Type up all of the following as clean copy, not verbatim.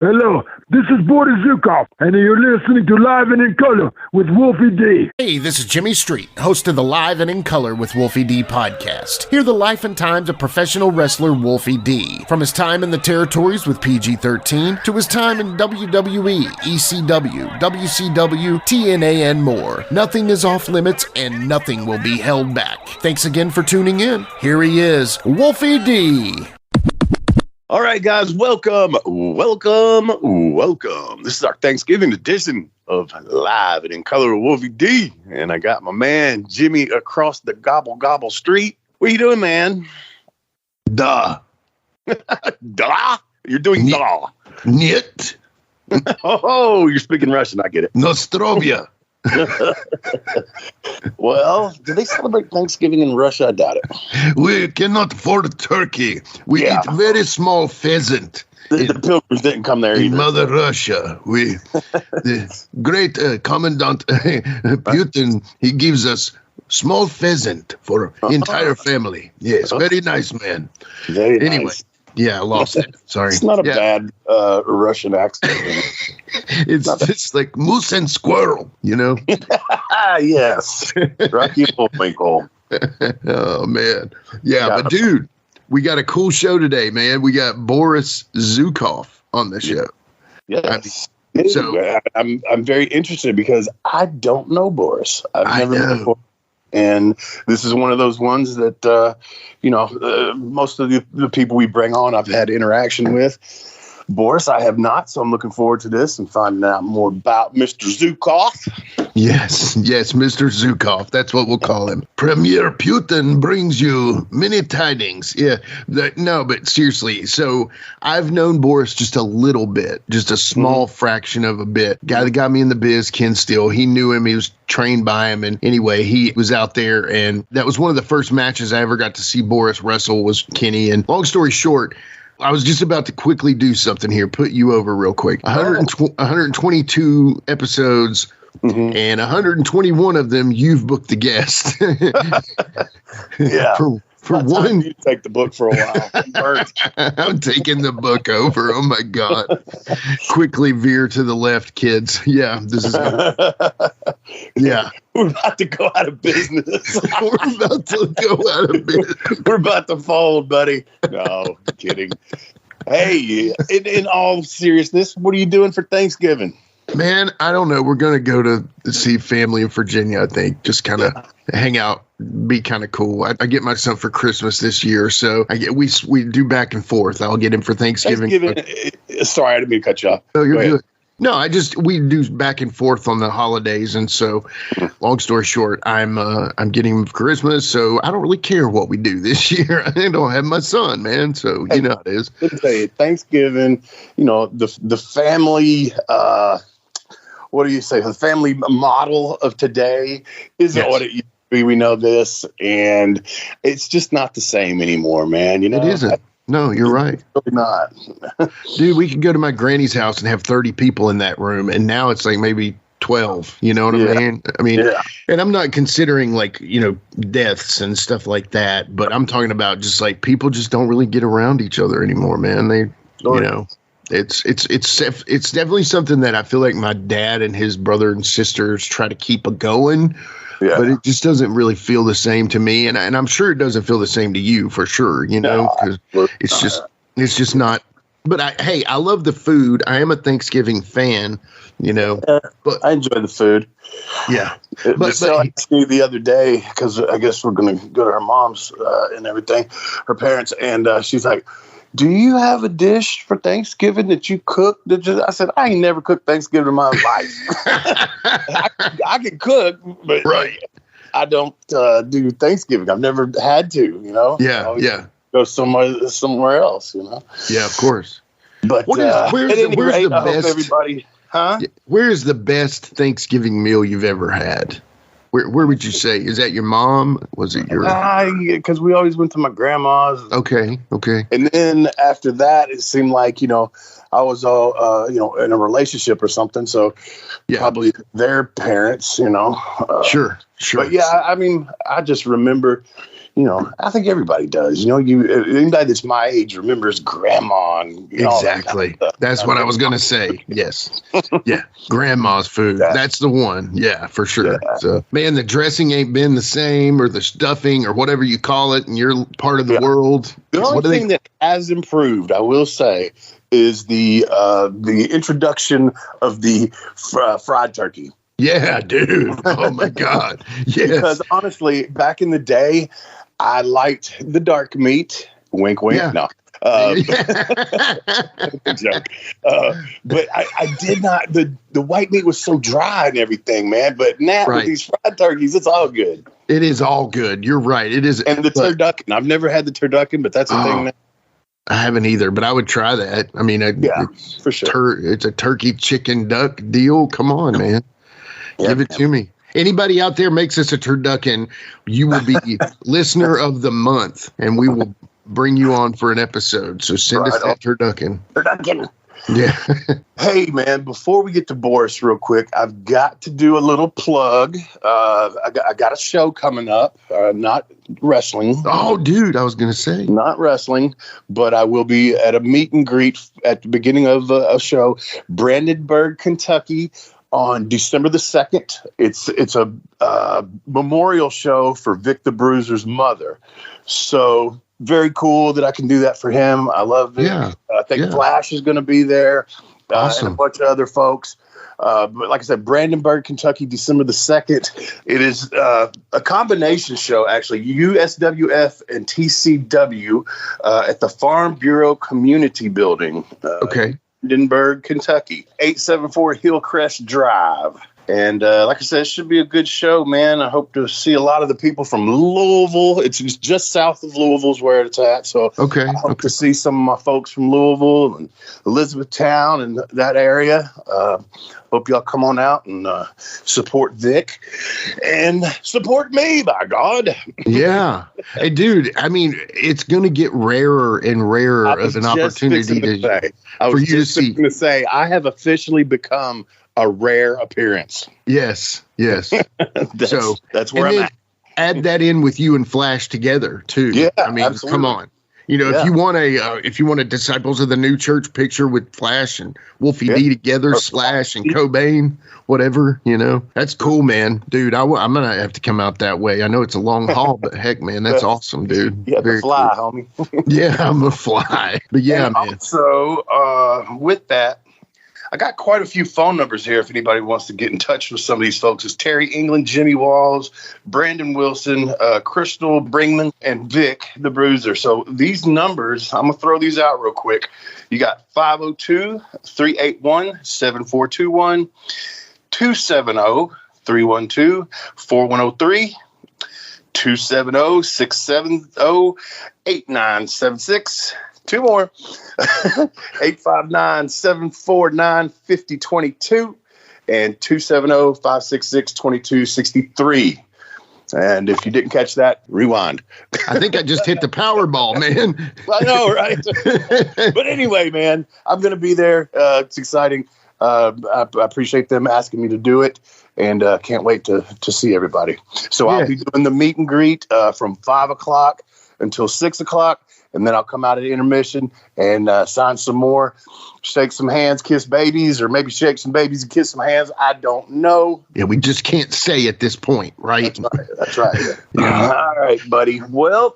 Hello, this is Boris Zhukov, and you're listening to Live and in Color with Wolfie D. Hey, this is Jimmy Street, host of the Live and in Color with Wolfie D podcast. Hear the life and times of professional wrestler Wolfie D. From his time in the territories with PG-13 to his time in WWE, ECW, WCW, TNA, and more. Nothing is off limits and nothing will be held back. Thanks again for tuning in. Here he is, Wolfie D. All right, guys, welcome. This is our Thanksgiving edition of Live and in Color with Wolfie D. And I got my man, Jimmy, across the gobble street. What are you doing, man? Da. Da? You're doing da. Niet. Oh, you're speaking Russian. I get it. Nostrovia. Well, do they celebrate Thanksgiving in Russia? I doubt it. We cannot afford turkey. We eat very small pheasant. The pilgrims didn't come there in either. Mother Russia. The great Commandant Putin, he gives us small pheasant for entire family. Yes, very nice, man. Very anyway. Nice. Yeah, I lost it. Sorry. It's not a bad Russian accent. It's just like moose and squirrel, you know? Yes. Rocky Bullwinkle. Oh, man. Yeah, but dude, we got a cool show today, man. We got Boris Zhukov on the show. Yes. I'm very interested because I don't know Boris. I've never met before. And this is one of those ones that, most of the people we bring on, I've had interaction with. Boris, I have not, so I'm looking forward to this and finding out more about Mr. Zhukov. Yes, Mr. Zhukov. That's what we'll call him. Premier Putin brings you many tidings. Yeah, but seriously, so I've known Boris just a little bit, just a small fraction of a bit. Guy that got me in the biz, Ken Steele, he knew him. He was trained by him. And anyway, he was out there, and that was one of the first matches I ever got to see Boris wrestle was Kenny. And long story short, I was just about to quickly do something here, put you over real quick. 122 episodes, and 121 of them, you've booked the guest. Yeah. For one, you take the book for a while. I'm taking the book over. Oh my God! Quickly veer to the left, kids. Yeah, this is. Yeah, we're about to go out of business. We're about to fold, buddy. No, kidding. Hey, in all seriousness, what are you doing for Thanksgiving? Man, I don't know. We're going to go to see family in Virginia, I think. Just kind of hang out, be kind of cool. I get my son for Christmas this year, so we do back and forth. I'll get him for Thanksgiving. Sorry, I didn't mean to cut you off. Oh, you're good. No, we do back and forth on the holidays, and so long story short, I'm getting him for Christmas, so I don't really care what we do this year. I don't have my son, man, so you know how it is. Let's say Thanksgiving, the family. What do you say? The family model of today isn't what it used to be. We know this, and it's just not the same anymore, man. It isn't. No, you're right. Really not. Dude, we could go to my granny's house and have 30 people in that room, and now it's like maybe 12. You know what I mean? And I'm not considering deaths and stuff like that, but I'm talking about just like people just don't really get around each other anymore, man. It's definitely something that I feel like my dad and his brother and sisters try to keep going. Yeah. But it just doesn't really feel the same to me, and I'm sure it doesn't feel the same to you for sure. Because it's just not. But I love the food. I am a Thanksgiving fan. But I enjoy the food. Yeah, but I asked me the other day because I guess we're going to go to her mom's and everything, her parents, and she's like, do you have a dish for Thanksgiving that you cook? I said, I ain't never cooked Thanksgiving in my life. I can cook, but I don't do Thanksgiving. I've never had to, Yeah. Go somewhere else, Yeah, of course. But where's the best? Everybody, huh? Where's the best Thanksgiving meal you've ever had? Where would you say? Is that your mom? Was it your? Because we always went to my grandma's. Okay. And then after that, it seemed like I was in a relationship or something. So probably their parents. Sure. But I mean, I just remember, I think everybody does. Anybody that's my age remembers grandma. And, exactly. That kind of That's what I was going to say. Yes. Yeah. Grandma's food. That's the one. Yeah, for sure. Yeah. So, man, the dressing ain't been the same, or the stuffing, or whatever you call it, in your part of the world. The only thing that has improved, I will say, is the introduction of the fried turkey. Yeah, dude. Oh my God. Yes. Because honestly, back in the day, I liked the dark meat. Wink, wink. Yeah. No. Joke. But I did not. The white meat was so dry and everything, man. But now with these fried turkeys, it's all good. It is all good. You're right. It is. And the turducken. I've never had the turducken, but that's a thing now. I haven't either, but I would try that. I mean, it's, for sure. It's a turkey, chicken, duck deal. Come on, man. Give it to me. Anybody out there makes us a turducken, you will be listener of the month, and we will bring you on for an episode. So send us that turducken. Turducken. Yeah. Hey, man, before we get to Boris real quick, I've got to do a little plug. I got a show coming up, not wrestling. Oh, dude, I was going to say. Not wrestling, but I will be at a meet and greet at the beginning of a show, Brandenburg, Kentucky, on December the 2nd. It's a memorial show for Vic the Bruiser's mother. So very cool that I can do that for him. I love it. Yeah. I think Flash is going to be there. Awesome. And a bunch of other folks. But like I said, Brandenburg, Kentucky, December the 2nd. It is a combination show, actually, USWF and TCW at the Farm Bureau Community Building. Okay. Brandenburg, Kentucky, 874 Hillcrest Drive. And like I said, it should be a good show, man. I hope to see a lot of the people from Louisville. It's just south of Louisville is where it's at. So I hope to see some of my folks from Louisville and Elizabethtown and that area. Hope y'all come on out and support Vic and support me, by God. Yeah. Hey, dude, I mean, it's going to get rarer and rarer of an opportunity for you to see. To say, I have officially become a rare appearance. Yes. That's where I'm at. Add that in with you and Flash together too. Yeah, I mean, absolutely. Come on. If you want a Disciples of the New Church picture with Flash and Wolfie D together, Slash and Cobain, whatever, that's cool, man. Dude, I'm gonna have to come out that way. I know it's a long haul, but heck, man, that's awesome, dude. Yeah, very fly, cool. homie. Yeah, I'm a fly. But yeah, man. Also, with that, I got quite a few phone numbers here if anybody wants to get in touch with some of these folks. It's Terry England, Jimmy Walls, Brandon Wilson, Crystal Bringman, and Vic the Bruiser. So these numbers, I'm going to throw these out real quick. You got 502-381-7421, 270-312-4103, 270-670-8976. Two more. 859-749-5022 and 270-566-2263. And if you didn't catch that, rewind. I think I just hit the Powerball, man. I know, right? But anyway, man, I'm going to be there. It's exciting. I appreciate them asking me to do it, and can't wait to see everybody. So I'll be doing the meet and greet from 5 o'clock until 6 o'clock. And then I'll come out at intermission and sign some more, shake some hands, kiss babies, or maybe shake some babies and kiss some hands. I don't know. Yeah, we just can't say at this point, right? That's right. Yeah. All right, buddy. Well,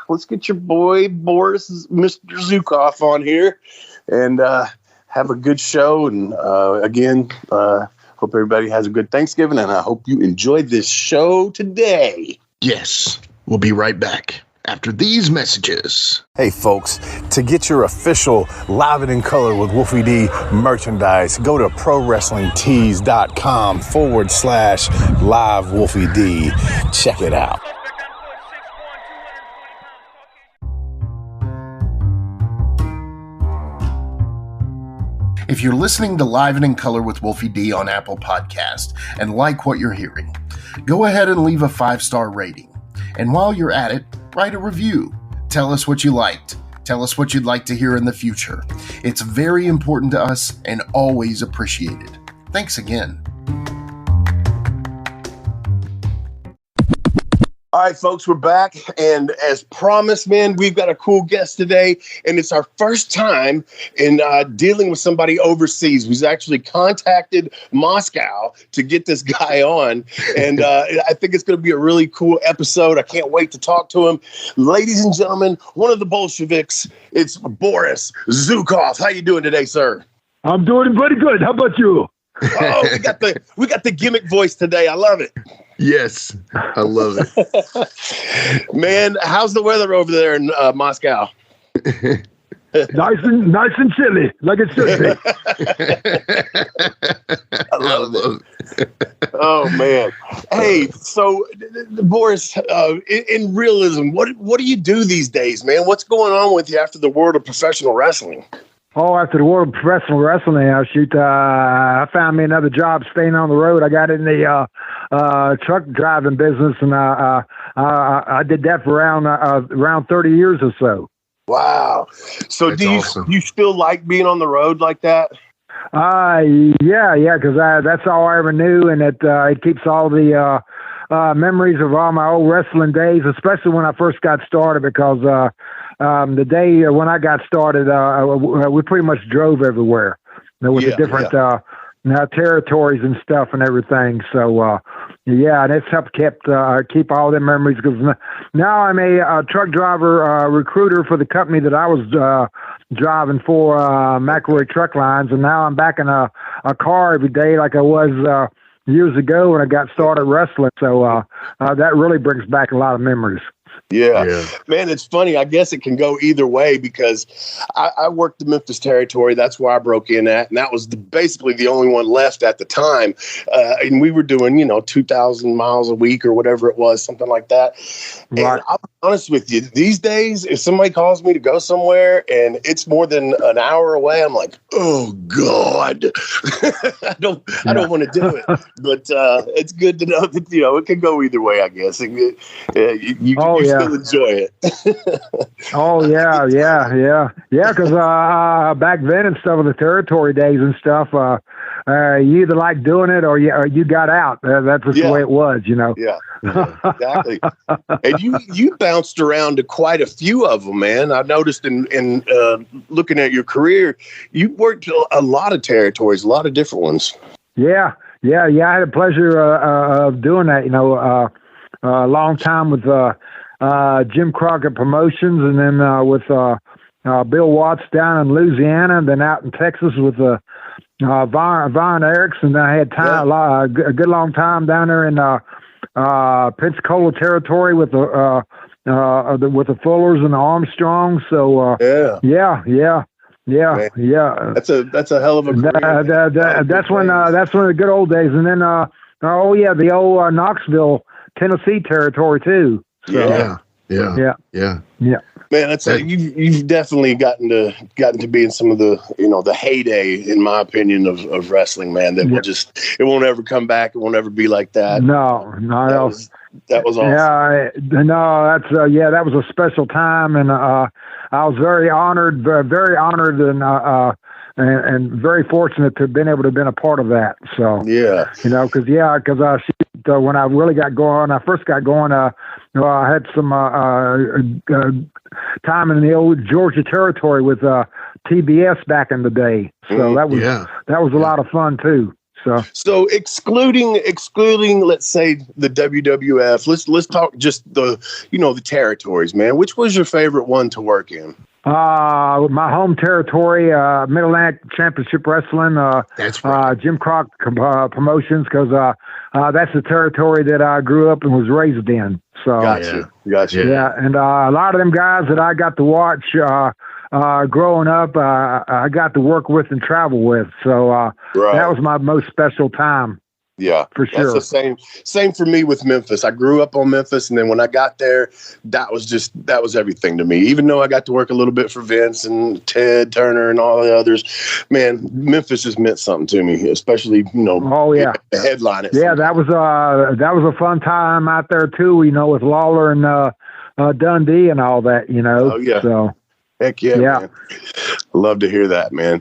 let's get your boy Boris, Mr. Zhukov, on here and have a good show. And again, hope everybody has a good Thanksgiving, and I hope you enjoyed this show today. Yes, we'll be right back after these messages. Hey folks, to get your official Live It in Color with Wolfie D merchandise, go to prowrestlingtees.com/live Wolfie D. Check it out. If you're listening to Live and in Color with Wolfie D on Apple Podcast and like what you're hearing, go ahead and leave a 5-star rating. And while you're at it, write a review. Tell us what you liked. Tell us what you'd like to hear in the future. It's very important to us and always appreciated. Thanks again. All right, folks, we're back. And as promised, man, we've got a cool guest today. And it's our first time in dealing with somebody overseas. We've actually contacted Moscow to get this guy on. And I think it's going to be a really cool episode. I can't wait to talk to him. Ladies and gentlemen, one of the Bolsheviks, it's Boris Zhukov. How you doing today, sir? I'm doing pretty good. How about you? Oh, we got the gimmick voice today. I love it. Yes, I love it. Man, how's the weather over there in Moscow? Nice and chilly, like it should be. I love it. Oh man. Hey, so Boris, in realism, what do you do these days, man? What's going on with you after the world of professional wrestling? Oh, after the world of professional wrestling, I found me another job staying on the road. I got in the truck driving business, and I did that for around 30 years or so. Wow. So That's do awesome. you still like being on the road like that? Yeah, because that's all I ever knew, and it keeps all the memories of all my old wrestling days, especially when I first got started, because the day when I got started, we pretty much drove everywhere. There was different territories and stuff and everything. So, and it's helped keep all the memories, because now I'm a truck driver, recruiter for the company that I was driving for, McElroy Truck Lines, and now I'm back in a car every day like I was years ago when I got started wrestling. So that really brings back a lot of memories. Yeah, man, it's funny. I guess it can go either way, because I worked the Memphis territory. That's where I broke in at. And that was basically the only one left at the time. And we were doing, 2,000 miles a week or whatever it was, something like that. Right. And I'll be honest with you, these days, if somebody calls me to go somewhere and it's more than an hour away, I'm like, oh God, I don't want to do it. But it's good to know that, it can go either way, I guess. You still enjoy it. Oh yeah. Because back then and stuff, with the territory days and stuff, you either like doing it or you got out. That's just the way it was, Yeah, exactly. And you bounced around to quite a few of them, man. I noticed in looking at your career, you worked a lot of territories, a lot of different ones. Yeah. I had a pleasure of doing that. A long time with Jim Crockett Promotions, and then with Bill Watts down in Louisiana, and then out in Texas with Von Erickson. I had a good long time down there in Pensacola territory with the Fullers and the Armstrongs. So yeah. That's a hell of a career. That's one of the good old days. And then the old Knoxville, Tennessee territory too. So, yeah. Man, you've definitely gotten to be in some of the the heyday, in my opinion, of wrestling, man. That it won't ever come back. It won't ever be like that. No, that was awesome. That was a special time, and I was very honored, and very fortunate to have been able to have been a part of that. So because when I really got going, I first got going, I had some time in the old Georgia territory with TBS back in the day. So that was a lot of fun too. So excluding, let's say the WWF, let's talk just the territories, man. Which was your favorite one to work in? My home territory, Mid-Atlantic Championship Wrestling, that's right. Jim Crockett Promotions, because that's the territory that I grew up and was raised in. So Gotcha. Yeah, and a lot of them guys that I got to watch growing up, I got to work with and travel with. So that was my most special time. Yeah, for sure. That's the same for me with Memphis. I grew up on Memphis, and then when I got there, that was everything to me. Even though I got to work a little bit for Vince and Ted Turner and all the others, man, Memphis just meant something to me, especially the headline. Yeah, that was a fun time out there too. With Lawler and Dundee and all that. Oh yeah. So heck yeah. Man. Love to hear that, man.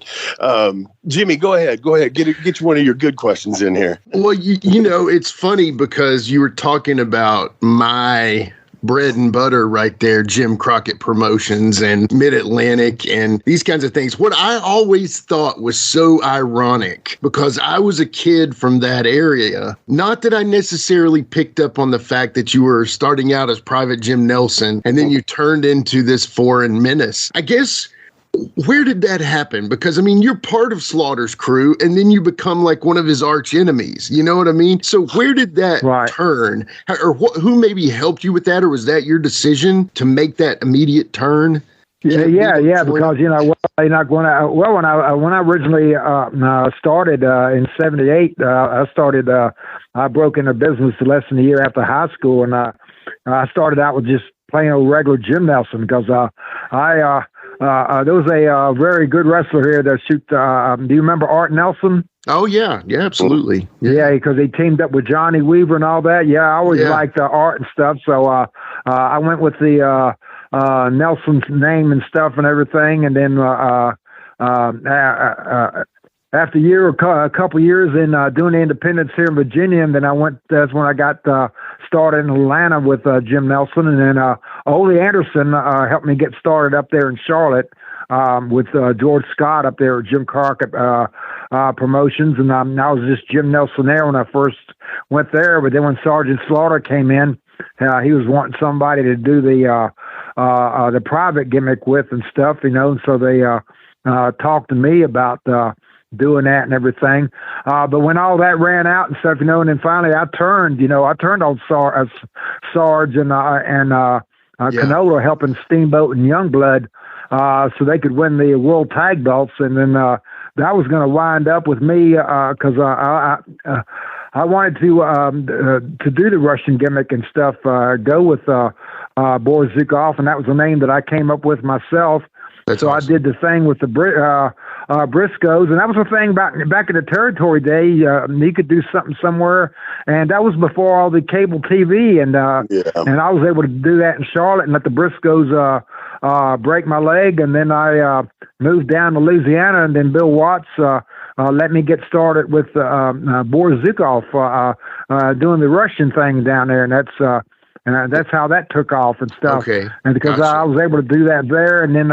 Jimmy, go ahead. Get you one of your good questions in here. Well, you know, it's funny because you were talking about my bread and butter right there, Jim Crockett Promotions and Mid-Atlantic and these kinds of things. What I always thought was so ironic, because I was a kid from that area, not that I necessarily picked up on the fact that you were starting out as Private Jim Nelson and then you turned into this foreign menace. I guess, where did that happen? Because, I mean, you're part of Slaughter's crew, and then you become like one of his arch enemies. You know what I mean? So where did that turn? Or who maybe helped you with that? Or was that your decision to make that immediate turn? Yeah. Because, you know, when I originally started in '78, I broke into business less than a year after high school, and I started out with just plain old regular Jim Nelson, because there was a very good wrestler here that shoot. Do you remember Art Nelson? Oh, yeah, absolutely. Yeah, because he teamed up with Johnny Weaver and all that. Yeah, I always liked Art and stuff. So I went with the Nelson's name and stuff and everything. And then after a couple years in doing the independents here in Virginia, and then that's when I got started in Atlanta with Jim Nelson, and then Ole Anderson helped me get started up there in Charlotte with George Scott up there at Jim Crockett Promotions, and I was just Jim Nelson there when I first went there. But then when Sergeant Slaughter came in, he was wanting somebody to do the private gimmick with and stuff, you know, and so they talked to me about doing that and everything. But when all that ran out and stuff, you know, and then finally I turned on Sarge and Canola helping Steamboat and Youngblood so they could win the World Tag Belts. And then that was going to wind up with me because I wanted to do the Russian gimmick and stuff, go with Boris Zhukov, and that was the name that I came up with myself. That's so awesome. I did the thing with the Briscoes, and that was the thing back in the territory day. You could do something somewhere, and that was before all the cable TV, and I was able to do that in Charlotte and let the Briscoes break my leg, and then I moved down to Louisiana, and then Bill Watts let me get started with Boris Zhukov doing the Russian thing down there, and that's how that took off and stuff. Okay. And because I was able to do that there, and then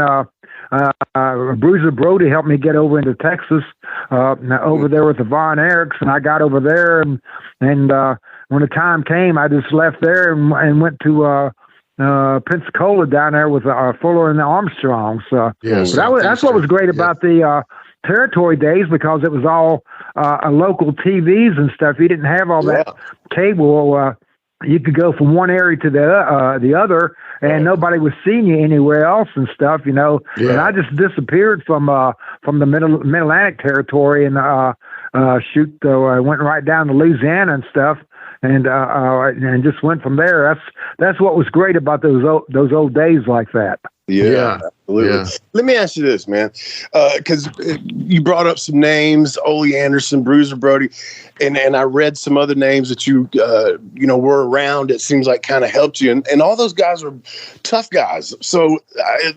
Bruiser Brody helped me get over into Texas, over there with the Von Erichs, and I got over there, and when the time came, I just left there and went to Pensacola down there with Fuller and the Armstrongs. That's what was great about the territory days, because it was all local TVs and stuff. You didn't have all that cable. You could go from one area to the other, and nobody was seeing you anywhere else and stuff, you know. Yeah. And I just disappeared from the Mid-Atlantic territory and I went right down to Louisiana and stuff, and just went from there. That's what was great about those old days like that. Yeah, absolutely. Yeah. Let me ask you this, man, because you brought up some names: Ole Anderson, Bruiser Brody, and I read some other names that you were around. It seems like kind of helped you, and all those guys were tough guys. So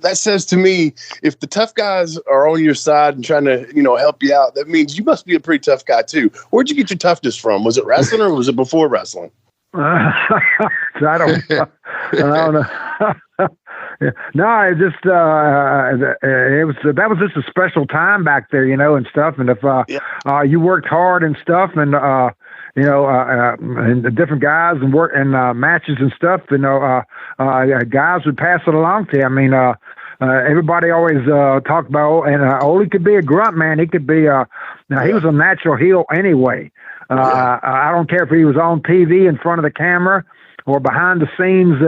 that says to me, if the tough guys are on your side and trying to help you out, that means you must be a pretty tough guy too. Where'd you get your toughness from? Was it wrestling or was it before wrestling? I don't know. No, it just that was just a special time back there, and stuff. And if you worked hard and stuff, and and the different guys and work and matches and stuff, guys would pass it along to you. I mean, everybody always talked about, and Ole could be a grunt, man. He could be he was a natural heel anyway. I don't care if he was on TV in front of the camera or behind the scenes,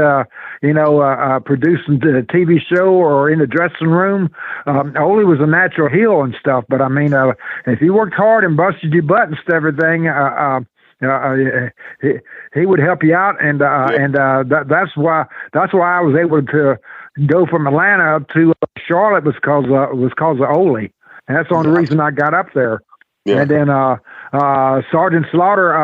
producing the TV show or in the dressing room. Ole was a natural heel and stuff. But I mean, if you worked hard and busted your butt and stuff, everything, he would help you out, and that's why I was able to go from Atlanta up to Charlotte was because of Ole, and that's the only reason I got up there. Yeah. And then Sergeant Slaughter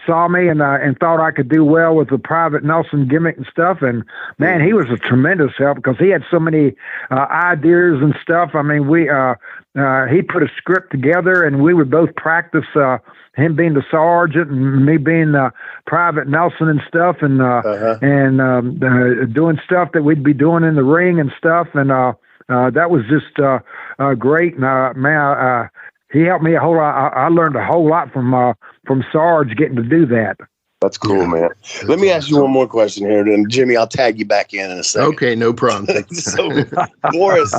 saw me and thought I could do well with the Private Nelson gimmick and stuff. And man, he was a tremendous help because he had so many ideas and stuff. I mean, he put a script together, and we would both practice. Him being the sergeant and me being Private Nelson and stuff, and doing stuff that we'd be doing in the ring and stuff, and that was just great. And man, he helped me a whole lot. I learned a whole lot from Sarge getting to do that. That's cool, man. Let me ask you one more question here, and Jimmy, I'll tag you back in a second. Okay, no problem. So, Boris,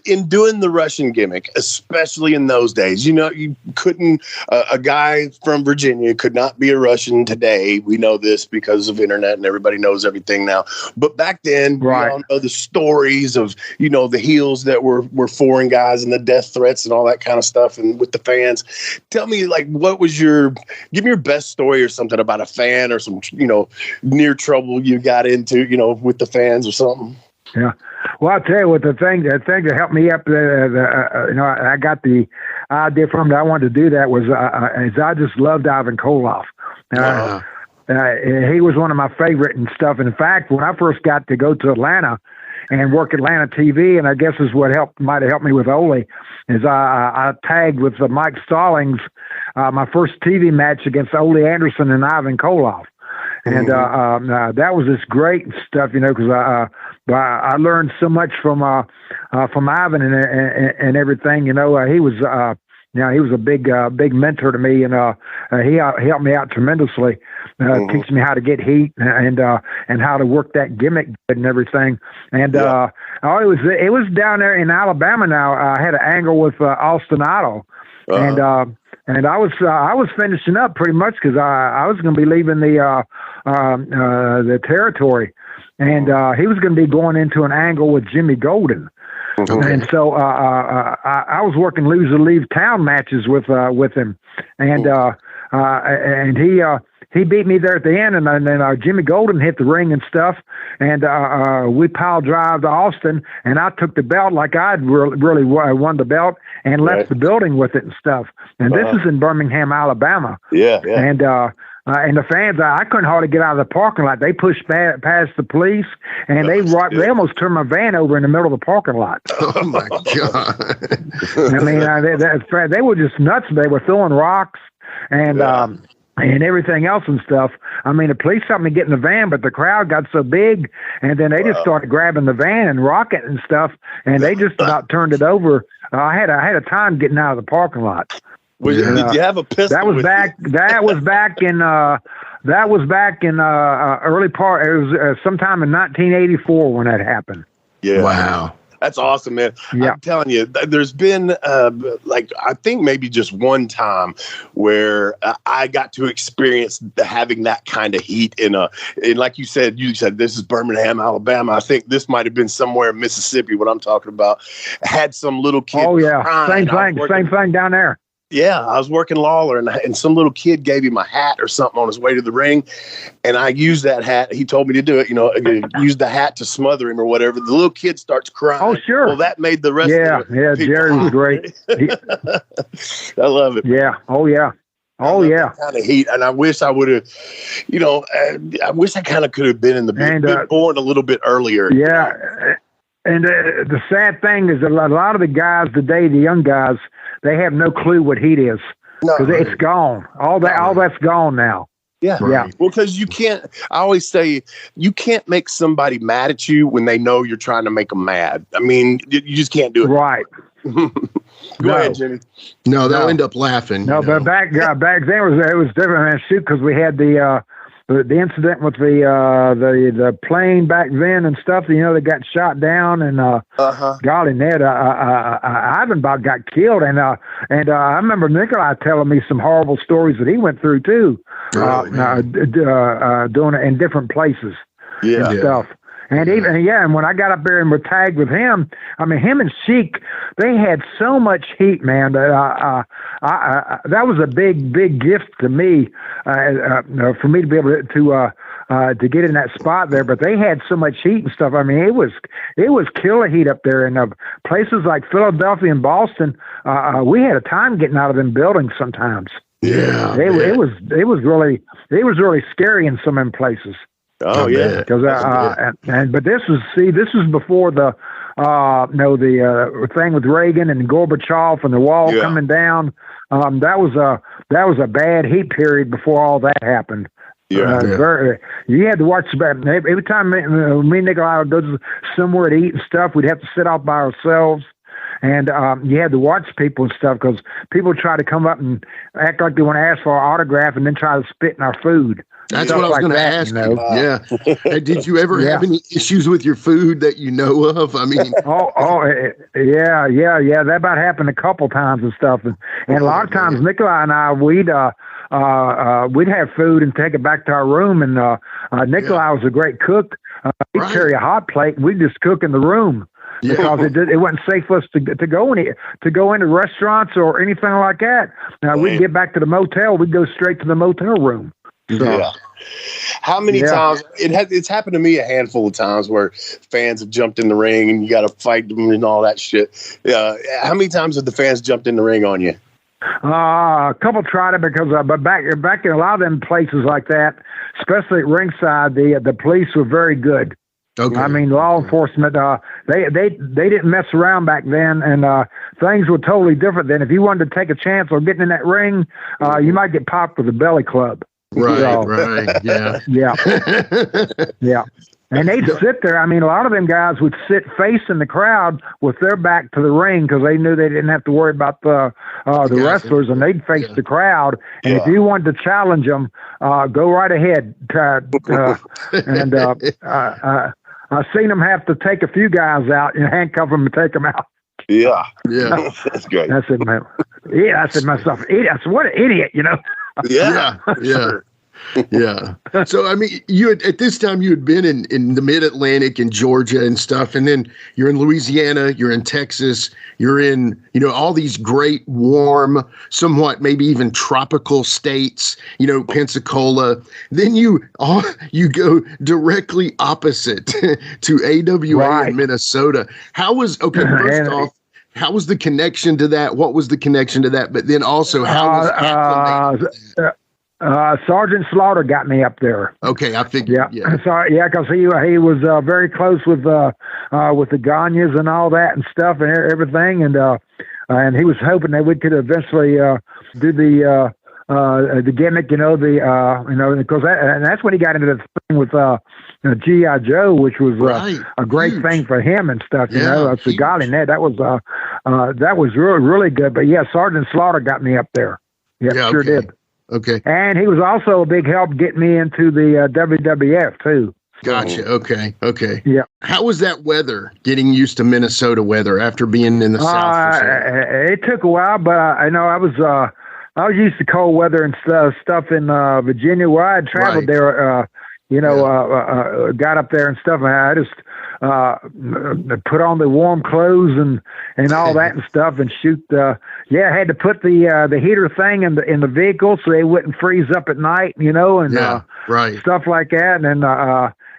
in doing the Russian gimmick, especially in those days, you couldn't, a guy from Virginia could not be a Russian today. We know this because of internet and everybody knows everything now. But back then, we all know the stories of, the heels that were foreign guys and the death threats and all that kind of stuff and with the fans. Tell me, what was give me your best story or something about a fan or some, near trouble you got into, with the fans or something. Yeah. Well, I'll tell you what, the thing that helped me up, I got the idea from that I wanted to do that was, I just loved Ivan Koloff. He was one of my favorite and stuff. And in fact, when I first got to go to Atlanta and work Atlanta TV, and I guess is what might have helped me with Ole, is I tagged with Mike Stallings, my first TV match against Ole Anderson and Ivan Koloff. And that was just great stuff, because I learned so much from Ivan and everything. He was he was a big mentor to me, and he helped me out tremendously, teaching me how to get heat and how to work that gimmick and everything. And it was down there in Alabama. Now I had an angle with Austin Otto, and I was finishing up pretty much because I was going to be leaving the territory, and he was going to be going into an angle with Jimmy Golden. Okay. And so I was working loser leave town matches with him, and he beat me there at the end, and then Jimmy Golden hit the ring and stuff, and we pile drive to Austin, and I took the belt like I'd really won the belt and left the building with it and stuff. And this is in Birmingham, Alabama. Yeah. And the fans, I couldn't hardly get out of the parking lot. They pushed past the police, and they almost turned my van over in the middle of the parking lot. Oh, my God. I mean, they were just nuts. They were throwing rocks and everything else and stuff. I mean, the police helped me get in the van, but the crowd got so big, and then they just started grabbing the van and rocking and stuff, and they just about turned it over. I had a time getting out of the parking lot. Did you have a pistol? That was back. That was back in. That was back in early part. It was sometime in 1984 when that happened. Yeah. Wow. That's awesome, man. Yeah. I'm telling you, there's been I think maybe just one time where I got to experience having that kind of heat and like you said this is Birmingham, Alabama. I think this might have been somewhere in Mississippi. What I'm talking about, had some little kid. Oh yeah, crying. same thing down there. Yeah, I was working Lawler, and some little kid gave him a hat or something on his way to the ring, and I used that hat. He told me to do it, use the hat to smother him or whatever. The little kid starts crying. Oh, sure. Well, that made the rest of the Yeah, Jerry was great. I love it. Yeah. Oh, yeah. Oh, yeah. Kind of heat, and I wish I would have, I wish I kind of could have been been born a little bit earlier. Yeah, and the sad thing is that a lot of the guys today, the young guys, they have no clue what heat is because it's gone. All that's gone now. Yeah. Right. Yeah. Well, because you can't, I always say, you can't make somebody mad at you when they know you're trying to make them mad. I mean, you just can't do it. Right. Go ahead, Jimmy. No, they'll end up laughing. No, but back then it was different, man. Shoot, because we had the incident with the plane back then and stuff. They got shot down, and golly, Ned, Ivan about got killed, and I remember Nikolai telling me some horrible stories that he went through too, doing it in different places and stuff. And and when I got up there and were tagged with him, I mean, him and Sheik, they had so much heat, man. That was a big gift to me, for me to be able to get in that spot there. But they had so much heat and stuff. I mean, it was killer heat up there. And places like Philadelphia and Boston, we had a time getting out of them buildings sometimes. Yeah, it was really scary in some places. Oh yeah, because but this was before the thing with Reagan and Gorbachev and the wall coming down. That was a bad heat period before all that happened. You had to watch every time me and Nikolai would go somewhere to eat and stuff. We'd have to sit out by ourselves. And you had to watch people and stuff because people try to come up and act like they want to ask for our autograph and then try to spit in our food. That's what I was going to ask you. Yeah. Did you ever have any issues with your food that you know of? I mean, yeah. That about happened a couple times and stuff. And a lot of times, Nikolai and I, we'd have food and take it back to our room. And Nikolai was a great cook. He'd carry a hot plate. And we'd just cook in the room. Because it wasn't safe for us to go into restaurants or anything like that. We'd get back to the motel. We'd go straight to the motel room. So, yeah. How many times it's happened to me a handful of times where fans have jumped in the ring and you got to fight them and all that shit. How many times have the fans jumped in the ring on you? A couple tried it because, but back in a lot of them places like that, especially at ringside, the police were very good. Okay. I mean, law enforcement, they didn't mess around back then, and things were totally different then. If you wanted to take a chance on getting in that ring, you might get popped with a belly club. Right, yeah. Yeah. And they'd sit there. I mean, a lot of them guys would sit facing the crowd with their back to the ring because they knew they didn't have to worry about the wrestlers, and they'd face the crowd. And if you wanted to challenge them, go right ahead. I've seen them have to take a few guys out and handcuff them and take them out. Yeah. That's great. I said, man, I said myself, idiot. I said, what an idiot, you know? Yeah. Yeah. So, I mean, you had, at this time, you had been in the mid-Atlantic and Georgia and stuff, and then you're in Louisiana, you're in Texas, you're in, all these great, warm, somewhat maybe even tropical states, Pensacola. Then you go directly opposite to AWA in Minnesota. First off, how was the connection to that? What was the connection to that? But then also, how was acclimated? Sergeant Slaughter got me up there. Okay, I figured. Yeah. Because he was very close with the Ganyas and all that and stuff and everything, and he was hoping that we could eventually do the gimmick, because that's when he got into the thing with G.I. Joe, which was a great thing for him and stuff. That's the golly, that was really, really good. But yeah, Sergeant Slaughter got me up there. Yeah, sure did. Okay. And he was also a big help getting me into the WWF too. Gotcha. Okay. Yeah. How was that weather, getting used to Minnesota weather after being in the South? It took a while, but I was used to cold weather and stuff in Virginia where I had traveled there, got up there and stuff. And I just put on the warm clothes and all that and stuff and shoot. I had to put the heater thing in the vehicle so they wouldn't freeze up at night, and stuff like that. And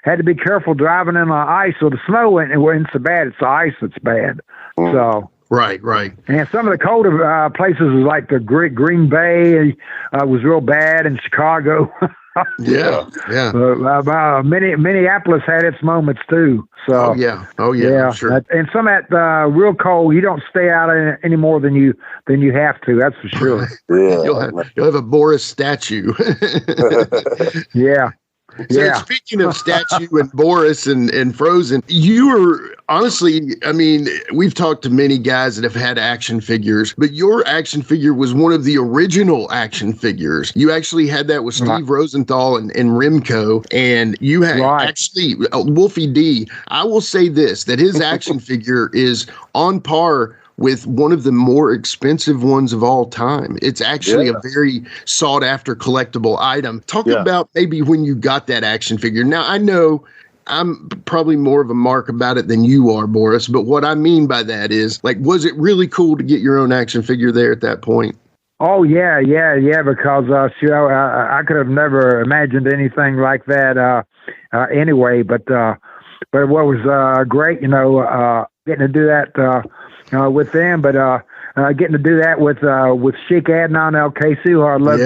had to be careful driving in the ice. So the snow wasn't so bad. It's the ice that's bad. So. Right. And some of the colder places was like the Green Bay was real bad, and Chicago. Yeah. Minneapolis had its moments too. So yeah, sure. And some of that real cold, you don't stay out in it any more than you have to. That's for sure. You'll have a Boris statue. Yeah. So speaking of statue and Boris and Frozen, you were honestly, I mean, we've talked to many guys that have had action figures, but your action figure was one of the original action figures. You actually had that with Steve Rosenthal and Remco, and you had actually Wolfie D. I will say this, that his action figure is on par with one of the more expensive ones of all time. It's actually a very sought after collectible item. Talk about maybe when you got that action figure. Now, I know I'm probably more of a mark about it than you are, Boris, but what I mean by that is, like, was it really cool to get your own action figure there at that point? Oh, yeah, because I could have never imagined anything like that anyway, but what was great, getting to do that with them, but getting to do that with Sheik Adnan El Casey, who I loved.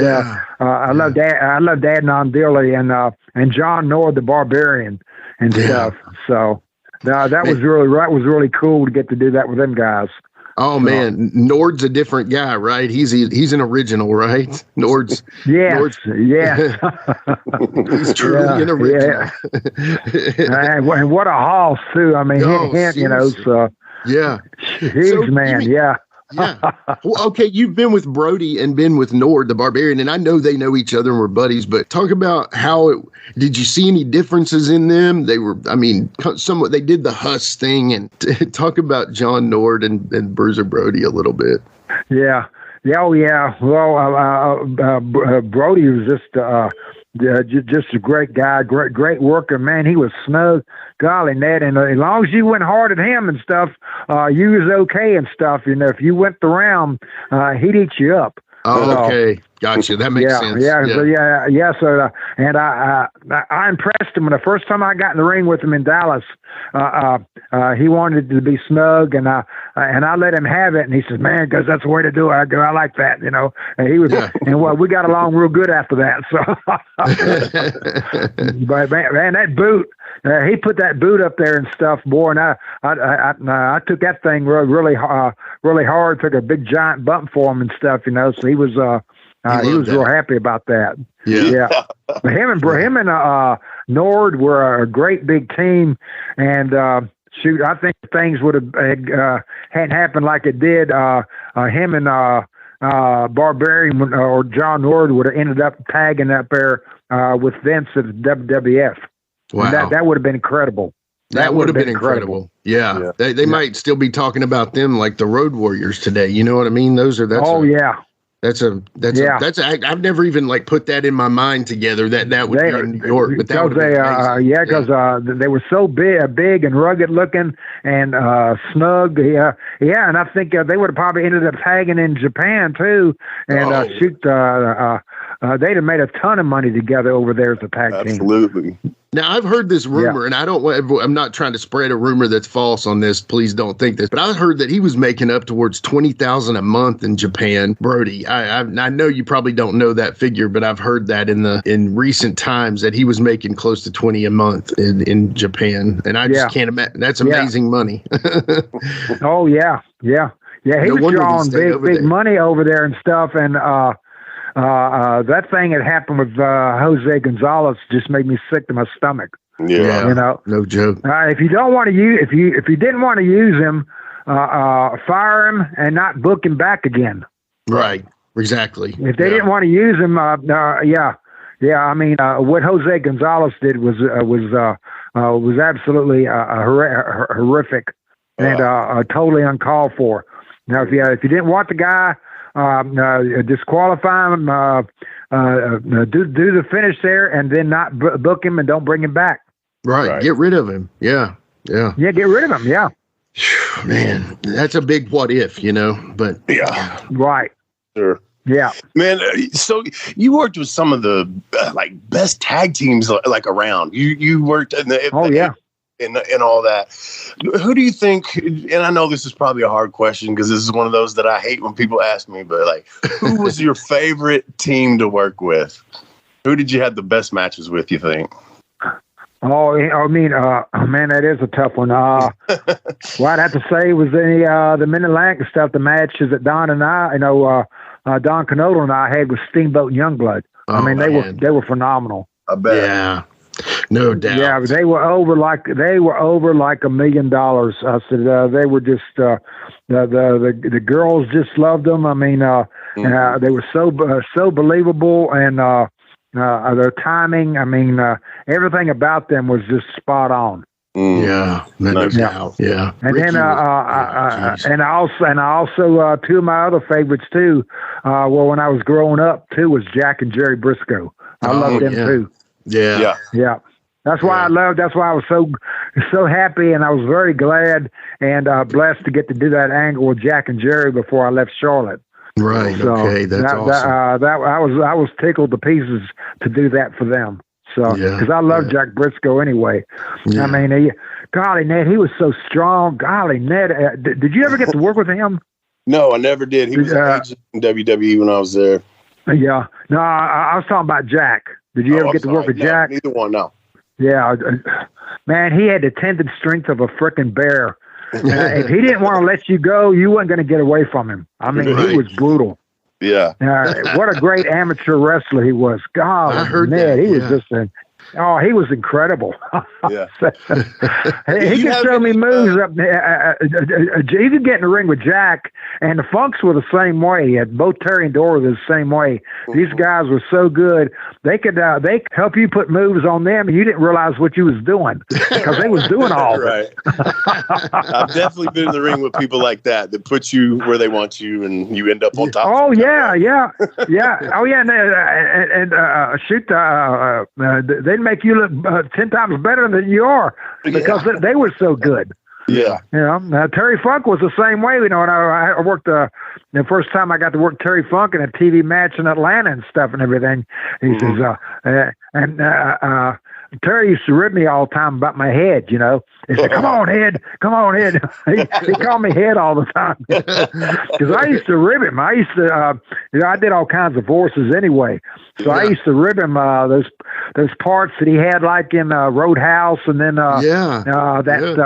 I loved Adnan dearly, and John Nord the Barbarian and stuff. So that was really cool to get to do that with them guys. Oh man, Nord's a different guy, right? He's an original, right? Nord's yeah. He's truly an original. And what a hoss too. I mean, huge man, yeah. Yeah. Well, okay, you've been with Brody and been with Nord the Barbarian, and I know they know each other and were buddies, but talk about did you see any differences in them? They were, I mean, somewhat, they did the Huss thing, and talk about John Nord and Bruiser Brody a little bit. Yeah. Yeah. Oh, yeah. Well, Brody was just a great guy, great worker, man. He was snug, golly, Ned. And as long as you went hard at him and stuff, you was okay and stuff. You know, if you went the round, he'd eat you up. Oh, okay, gotcha. That makes sense. Yeah. So, and I impressed him when the first time I got in the ring with him in Dallas. He wanted to be snug, and I let him have it. And he says, "Man, because that's the way to do it." I go, "I like that," you know. And he was, and we got along real good after that. So, but man, that boot. He put that boot up there and stuff, boy, and I took that thing really hard. Took a big giant bump for him and stuff, you know. So he was real happy about that. Yeah. Him and Nord were a great big team, and shoot, I think things would have hadn't happened like it did. Him and Barbarian or John Nord would have ended up tagging up there with Vince at WWF. Wow. That would have been incredible. That would have been incredible. Yeah. They might still be talking about them like the Road Warriors today. You know what I mean? I've never even like put that in my mind together that would be in New York, but that would because they were so big and rugged looking and snug. And I think they would have probably ended up tagging in Japan too. And they'd have made a ton of money together over there as a tag team. Absolutely. Now, I've heard this rumor, and I'm not trying to spread a rumor that's false on this. Please don't think this. But I heard that he was making up towards $20,000 a month in Japan, Brody. I know you probably don't know that figure, but I've heard that in recent times that he was making close to $20 a month in Japan. And I just can't imagine. That's amazing money. Oh, yeah. Yeah. Yeah, he was drawing big money over there and stuff, and that thing that happened with Jose Gonzalez just made me sick to my stomach. Yeah, you know, no joke. If you don't want to use, if you didn't want to use him, fire him and not book him back again. Right. Exactly. If they didn't want to use him, I mean, what Jose Gonzalez did was absolutely horrific and totally uncalled for. Now, if you didn't want the guy, disqualify him, do the finish there, and then not book him and don't bring him back. Right. Get rid of him. Yeah. Get rid of him. Yeah. Man, that's a big what if, you know, but right. Sure. Yeah, man. So you worked with some of the best tag teams around. You worked in the and all that. Who do you think? And I know this is probably a hard question because this is one of those that I hate when people ask me. But who was your favorite team to work with? Who did you have the best matches with? You think? Oh, I mean, man, that is a tough one. What I'd have to say was the Mid-Atlantic stuff. The matches that Don and I, Don Canolo and I had with Steamboat and Youngblood. I mean, they were phenomenal. I bet. Yeah. No doubt. Yeah, they were over like $1 million. I said they were just the girls just loved them. I mean, they were so believable, and their timing. I mean, everything about them was just spot on. Yeah, no doubt. Yeah, and Ricky then and I also two of my other favorites too. When I was growing up too was Jack and Jerry Briscoe. I loved them too. Yeah. That's why that's why I was so happy, and I was very glad and blessed to get to do that angle with Jack and Jerry before I left Charlotte. Right. So okay. That's awesome. I was tickled to pieces to do that for them. So because I love Jack Briscoe anyway. Yeah. I mean, golly, Ned, he was so strong. Golly, Ned, did you ever get to work with him? No, I never did. He was an agent in WWE when I was there. Yeah. No, I was talking about Jack. Did you ever get to work with Jack? Neither one, no. Yeah. Man, he had the tendon strength of a freaking bear. If he didn't want to let you go, you weren't going to get away from him. I mean, he was brutal. Yeah. What a great amateur wrestler he was. God, I heard man, that. He was just he was incredible. Yeah. he could show me moves up. He could get in the ring with Jack, and the Funks were the same way. Both Terry and Dora were the same way. These guys were so good. They could help you put moves on them, and you didn't realize what you was doing because they was doing all right. I've definitely been in the ring with people like that put you where they want you, and you end up on top. Oh yeah. Oh yeah, and shoot, they'd make you look 10 times better than you are because they were so good. Yeah. Terry Funk was the same way. You know, and I worked the first time I got to work Terry Funk in a TV match in Atlanta and stuff and everything. He says, Terry used to rib me all the time about my head, you know. He said, come on, Head. He called me Head all the time. Because I used to rib him. I used to, I did all kinds of voices anyway. So I used to rib him those parts that he had like in Roadhouse and then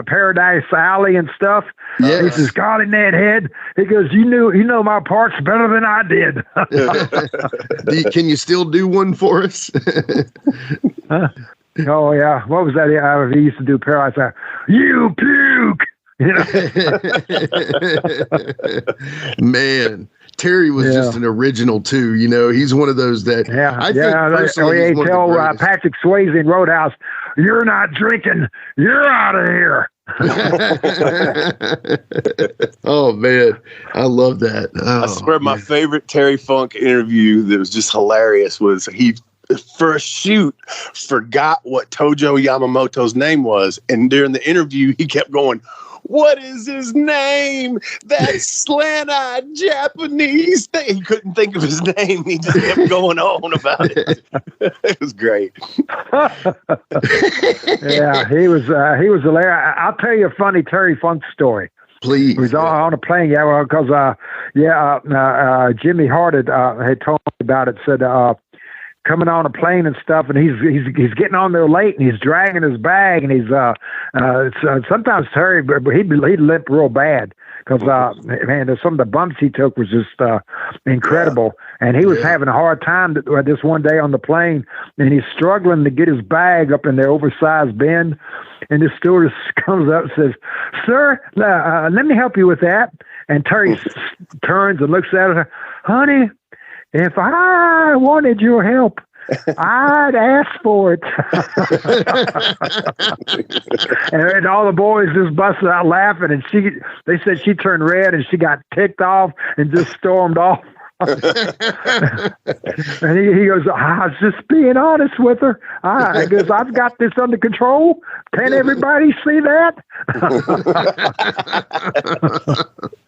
Paradise Alley and stuff. Yes. He says, God in that Head. He goes, you know my parts better than I did. Can you still do one for us? Oh yeah, what was that? He used to do Paradise. You puke. You know? Man, Terry was just an original too. You know, he's one of those that I think personally. He tell Patrick Swayze in Roadhouse, "You're not drinking. You're out of here." Oh man, I love that. I swear, my favorite Terry Funk interview that was just hilarious was he. For a shoot, forgot what Tojo Yamamoto's name was, and during the interview, he kept going, "What is his name? That slant-eyed Japanese thing." He couldn't think of his name. He just kept going on about it. It was great. Yeah, he was hilarious. I'll tell you a funny Terry Funk story. Please. He was on a plane, because Jimmy Hart had told me about it. Said. Coming on a plane and stuff, and he's getting on there late, and he's dragging his bag, and he's sometimes Terry, he'd limp real bad because man, some of the bumps he took was just incredible, and he was having a hard time this one day on the plane, and he's struggling to get his bag up in the oversized bin, and the stewardess comes up and says, "Sir, let me help you with that," and Terry turns and looks at her, "Honey, if I wanted your help, I'd ask for it." And all the boys just busted out laughing, and they said she turned red and she got ticked off and just stormed off. And he goes, "I was just being honest with her. He goes, I've got this under control. Can everybody see that?"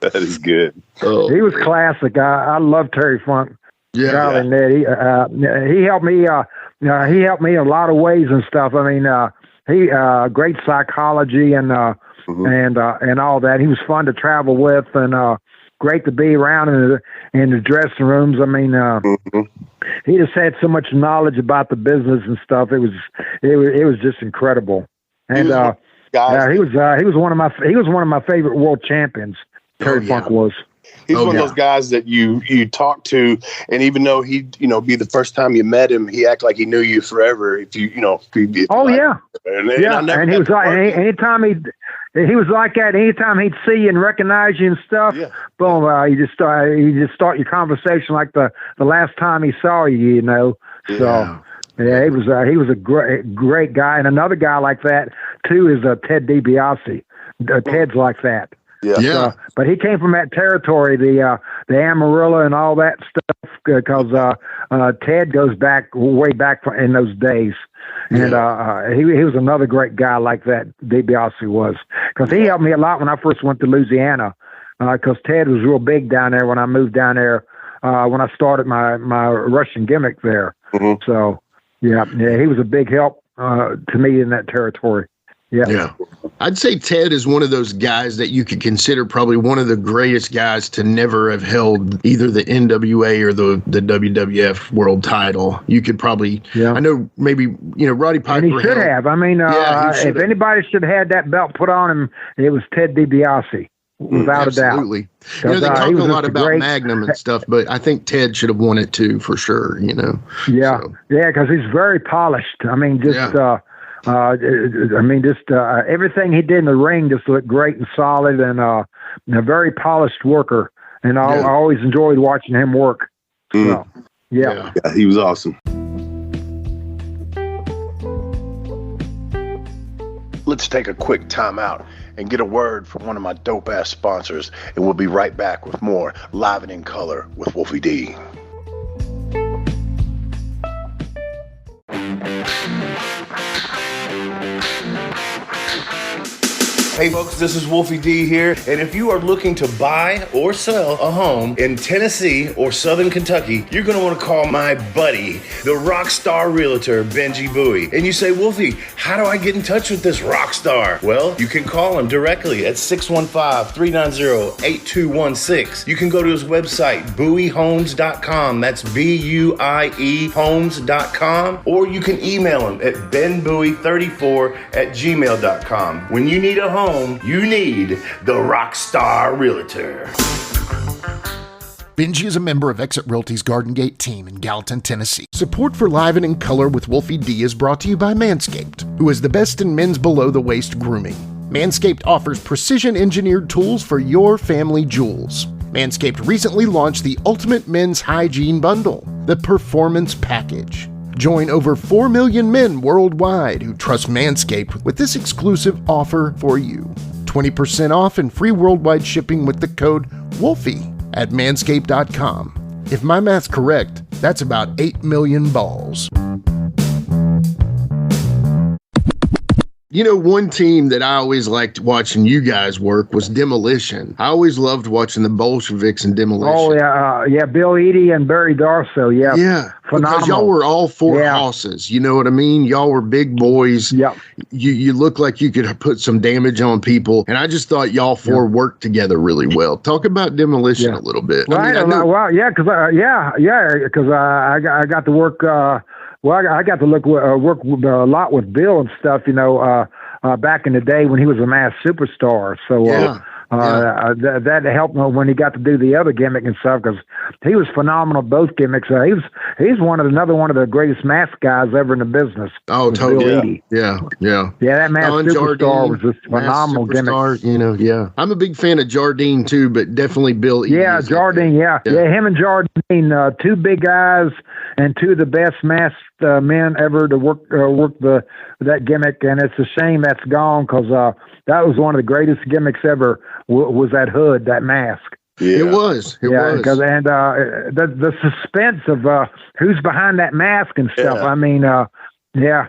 That is good. He was classic. I love Terry Funk. Yeah, Ned, he helped me. He helped me in a lot of ways and stuff. I mean, he great psychology and all that. He was fun to travel with and great to be around in the dressing rooms. I mean, he just had so much knowledge about the business and stuff. It was just incredible. And he was one of my favorite world champions. Terry Funk was. He's one of those guys that you talk to, and even though he'd be the first time you met him, he act like he knew you forever. If you know, and he was like anytime he was like that. Anytime he'd see you and recognize you and stuff, boom, you just start your conversation like the last time he saw you, you know. So yeah, he was a great guy, and another guy like that too is Ted DiBiase. Ted's like that. Yeah. But he came from that territory, the Amarillo and all that stuff, because Ted goes way back in those days, and he was another great guy like that. DiBiase was, because he helped me a lot when I first went to Louisiana, because Ted was real big down there when I moved down there when I started my Russian gimmick there. So he was a big help to me in that territory. Yeah. I'd say Ted is one of those guys that you could consider probably one of the greatest guys to never have held either the NWA or the WWF world title. You could probably, I know maybe, Roddy Piper. And he should have. I mean, if anybody should have had that belt put on him, it was Ted DiBiase, without a doubt. Absolutely. They talk a lot about Magnum and stuff, but I think Ted should have won it too, for sure, Yeah, because he's very polished. I mean, everything he did in the ring just looked great and solid, and a very polished worker. And I always enjoyed watching him work. So, yeah, he was awesome. Let's take a quick time out and get a word from one of my dope-ass sponsors, and we'll be right back with more Live and in Color with Wolfie D. Hey folks, this is Wolfie D here, and if you are looking to buy or sell a home in Tennessee or Southern Kentucky, you're going to want to call my buddy, the rock star realtor, Benji Bowie. And you say, Wolfie, how do I get in touch with this rock star? Well, you can call him directly at 615-390-8216. You can go to his website, bowiehomes.com. That's B-U-I-E homes.com. Or you can email him at benbowie34@gmail.com. When you need a home, you need the Rockstar Realtor. Benji is a member of Exit Realty's Garden Gate team in Gallatin, Tennessee. Support for Live and in Color with Wolfie D is brought to you by Manscaped, who is the best in men's below-the-waist grooming. Manscaped offers precision-engineered tools for your family jewels. Manscaped recently launched the Ultimate Men's Hygiene Bundle, the Performance Package. Join over 4 million men worldwide who trust Manscaped with this exclusive offer for you. 20% off and free worldwide shipping with the code WOLFIE at manscaped.com. If my math's correct, that's about 8 million balls. One team that I always liked watching you guys work was Demolition. I always loved watching the Bolsheviks and Demolition. Oh, yeah, Bill Eadie and Barry Darso, yeah. Phenomenal. Because y'all were all four hosses, you know what I mean? Y'all were big boys. Yep. You look like you could put some damage on people, and I just thought y'all four worked together really well. Talk about Demolition a little bit. Right, I got to work... I got to work a lot with Bill and stuff, back in the day when he was a mass superstar. So that helped me when he got to do the other gimmick and stuff, because he was phenomenal both gimmicks. He's another one of the greatest mask guys ever in the business. Oh, totally. Yeah. That mass superstar was just phenomenal gimmick. I'm a big fan of Jardine too, but definitely Bill Eadie. Yeah, Jardine. Yeah, him and Jardine, two big guys and two of the best masked men ever to work that gimmick, and it's a shame that's gone, because that was one of the greatest gimmicks ever. Was that hood, that mask? Yeah. It was. Because the suspense of who's behind that mask and stuff. I mean, it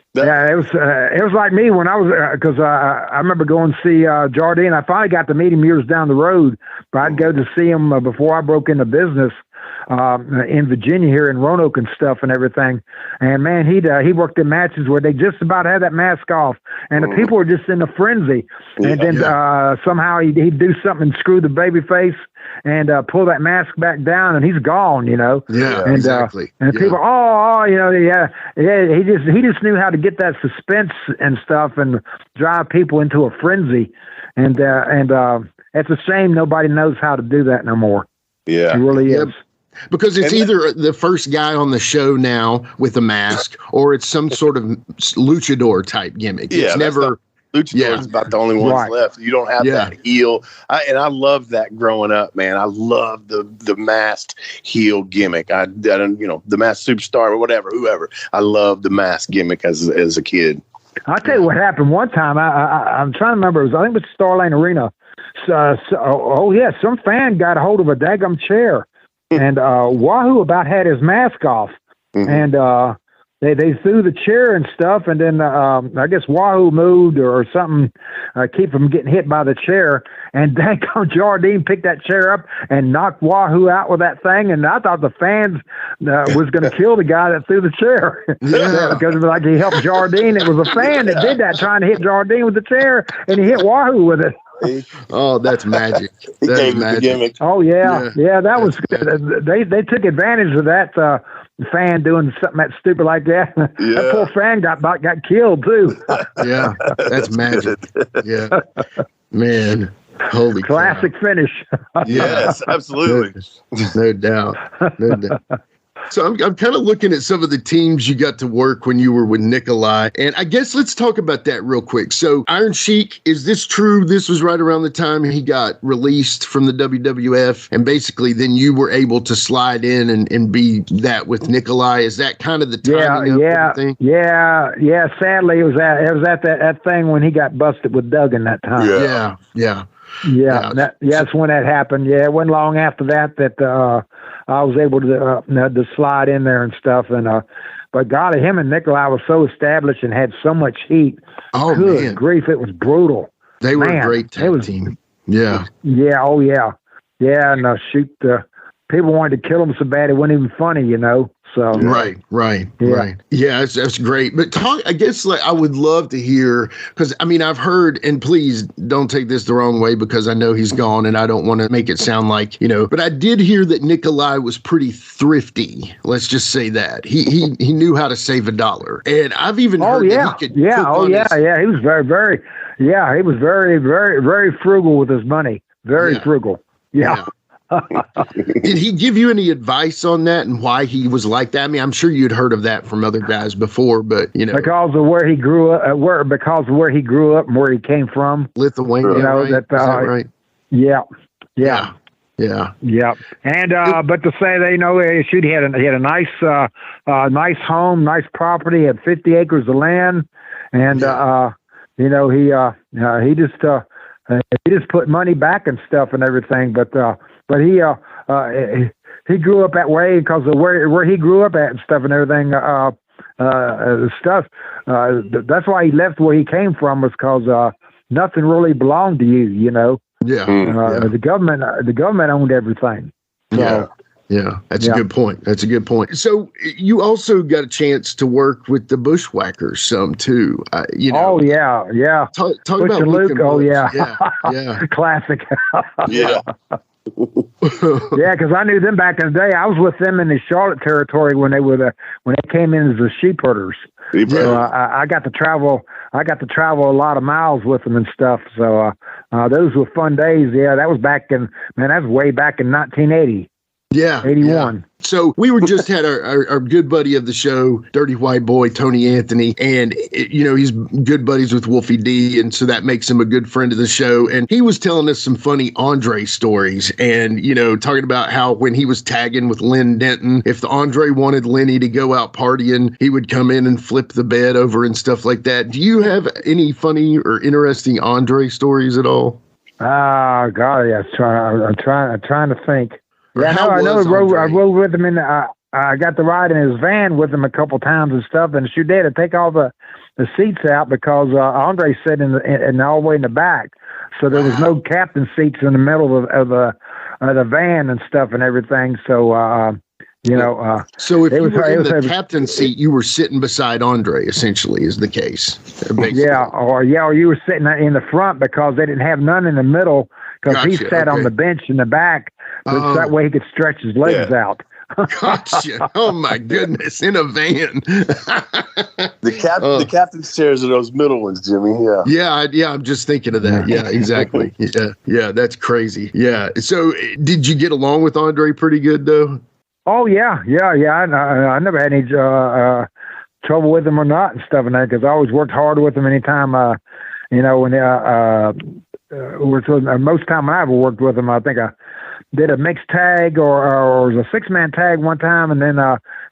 was like me when I was, because I remember going to see Jardine. I finally got to meet him years down the road, but I'd go to see him before I broke into business. In Virginia here in Roanoke and stuff and everything. And man, he worked in matches where they just about had that mask off, and the people were just in a frenzy. And then somehow he'd do something and screw the baby face and pull that mask back down, and he's gone, Yeah, and, exactly. And people, he just knew how to get that suspense and stuff and drive people into a frenzy. And it's a shame nobody knows how to do that no more. Yeah, it really is. Because it's either the first guy on the show now with a mask, or it's some sort of luchador type gimmick. It's never luchador is about the only ones left. You don't have that heel. And I loved that growing up, man. I loved the masked heel gimmick. I the masked superstar or whatever, whoever. I loved the masked gimmick as a kid. I'll tell you what happened one time. I'm trying to remember. I think it was Starlane Arena. Some fan got a hold of a daggum chair. And Wahoo about had his mask off, and they threw the chair and stuff, and then I guess Wahoo moved or something, keep from getting hit by the chair. And Danko Jardine picked that chair up and knocked Wahoo out with that thing. And I thought the fans was going to kill the guy that threw the chair because like he helped Jardine. It was a fan that did that, trying to hit Jardine with the chair, and he hit Wahoo with it. Oh, that's magic. That's magic. Oh yeah, that was good. They took advantage of that fan doing something that stupid like that. Yeah. That poor fan got killed too. Yeah, that's magic. Yeah, man, holy classic finish. Yes, absolutely. No doubt. No doubt. So I'm kind of looking at some of the teams you got to work when you were with Nikolai. And I guess let's talk about that real quick. So Iron Sheik, is this true? This was right around the time he got released from the WWF. And basically then you were able to slide in and be that with Nikolai. Is that kind of the timing of everything? Yeah. Sadly, it was at that thing when he got busted with Duggan that time. Yeah. That's when that happened. Yeah, it wasn't long after that I was able to slide in there and stuff. And but God, him and Nikolai was so established and had so much heat. Oh, good man. grief, it was brutal. They were a great tag team. Yeah. Yeah. Oh, yeah. Yeah. And people wanted to kill him so bad it wasn't even funny, you know. So right. Yeah, that's great. But I guess like I would love to hear, because I mean I've heard, and please don't take this the wrong way because I know he's gone and I don't want to make it sound like, but I did hear that Nikolai was pretty thrifty. Let's just say that he knew how to save $1, and I've even heard that he could. He was very he was very, very, very frugal with his money. Very frugal. Yeah. Did he give you any advice on that and why he was like that? I mean, I'm sure you'd heard of that from other guys before, but because of where he grew up, and where he came from, Lithuania. Right? Is that right? Yeah. And but to say that he had a nice home, nice property, had 50 acres of land, and he just put money back and stuff and everything, but he grew up that way because of where he grew up at and stuff and everything. That's why he left where he came from, was because nothing really belonged to you. The government owned everything. So, yeah, that's a good point. So you also got a chance to work with the Bushwhackers some too. Oh yeah. Talk about Luke. Oh yeah. Classic. Yeah. Yeah, because I knew them back in the day. I was with them in the Charlotte territory when they came in as the sheep herders. So I got to travel. A lot of miles with them and stuff. So those were fun days. Yeah, that was way back in 1980. Yeah. 81. Yeah. So we just had our good buddy of the show, Dirty White Boy, Tony Anthony, and he's good buddies with Wolfie D, and so that makes him a good friend of the show. And he was telling us some funny Andre stories, and talking about how when he was tagging with Len Denton, if the Andre wanted Lenny to go out partying, he would come in and flip the bed over and stuff like that. Do you have any funny or interesting Andre stories at all? God, yeah. I'm trying to think. Yeah, I know. I rode with him I got to ride in his van with him a couple times and stuff. And shoot, they had to take all the seats out because Andre sat in all the way in the back, so there was no captain seats in the middle of the van and stuff and everything. So so if you were in the captain's seat, you were sitting beside Andre. Essentially, is the case. Basically. Or you were sitting in the front because they didn't have none in the middle because he sat on the bench in the back. So that way he could stretch his legs out. Gotcha. Oh my goodness, in a van. The captain's chairs are those middle ones, Jimmy. Yeah. I'm just thinking of that. Yeah, exactly. Yeah, that's crazy. Yeah. So, did you get along with Andre pretty good though? Oh yeah. I never had any trouble with him or not and stuff, and that because I always worked hard with him. Anytime, most time when I ever worked with him, I think I did a mixed tag or it was a 6-man tag one time, and then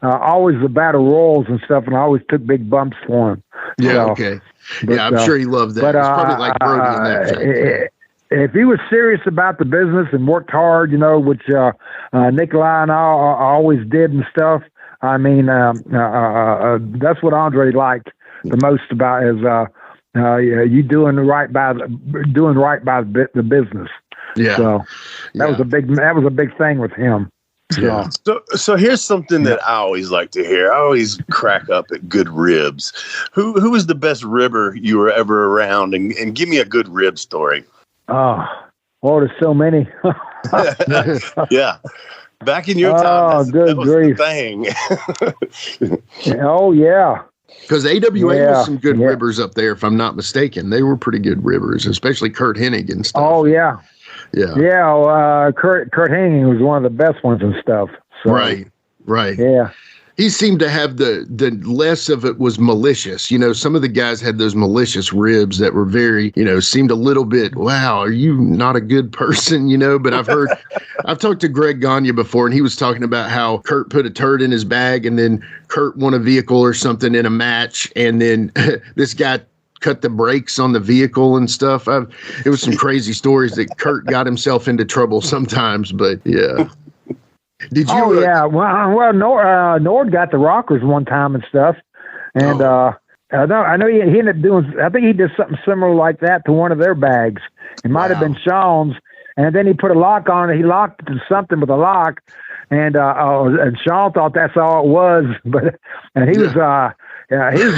always the battle royals and stuff, and I always took big bumps for him. Yeah, okay. But, I'm sure he loved that. It's probably like Brody in that fact. If he was serious about the business and worked hard, which Nikolai and I always did and stuff, I mean, that's what Andre liked the most about is you doing right by the business. Yeah. So that was a big thing with him. Yeah. So here's something that I always like to hear. I always crack up at good ribs. Who was the best ribber you were ever around? And give me a good rib story. Oh, there's so many. Yeah. Back in your time, that was grief. the thing. Oh, yeah. Because AWA was some good ribbers up there, if I'm not mistaken. They were pretty good ribbers, especially Kurt Hennig and stuff. Oh, yeah. Yeah. Yeah, Kurt Hennig was one of the best ones and stuff. So, right. Yeah. He seemed to have the less of it was malicious. You know, some of the guys had those malicious ribs that were very, seemed a little bit, wow, are you not a good person? But I've talked to Greg Gagne before, and he was talking about how Kurt put a turd in his bag, and then Kurt won a vehicle or something in a match, and then this guy cut the brakes on the vehicle and stuff. It was some crazy stories that Kurt got himself into trouble sometimes, but yeah. Did you? Oh yeah. Well, Nord got the rockers one time and stuff, and I know he ended up doing. I think he did something similar like that to one of their bags. It might have been Sean's, and then he put a lock on it. He locked it to something with a lock, and Sean thought that's all it was, and he was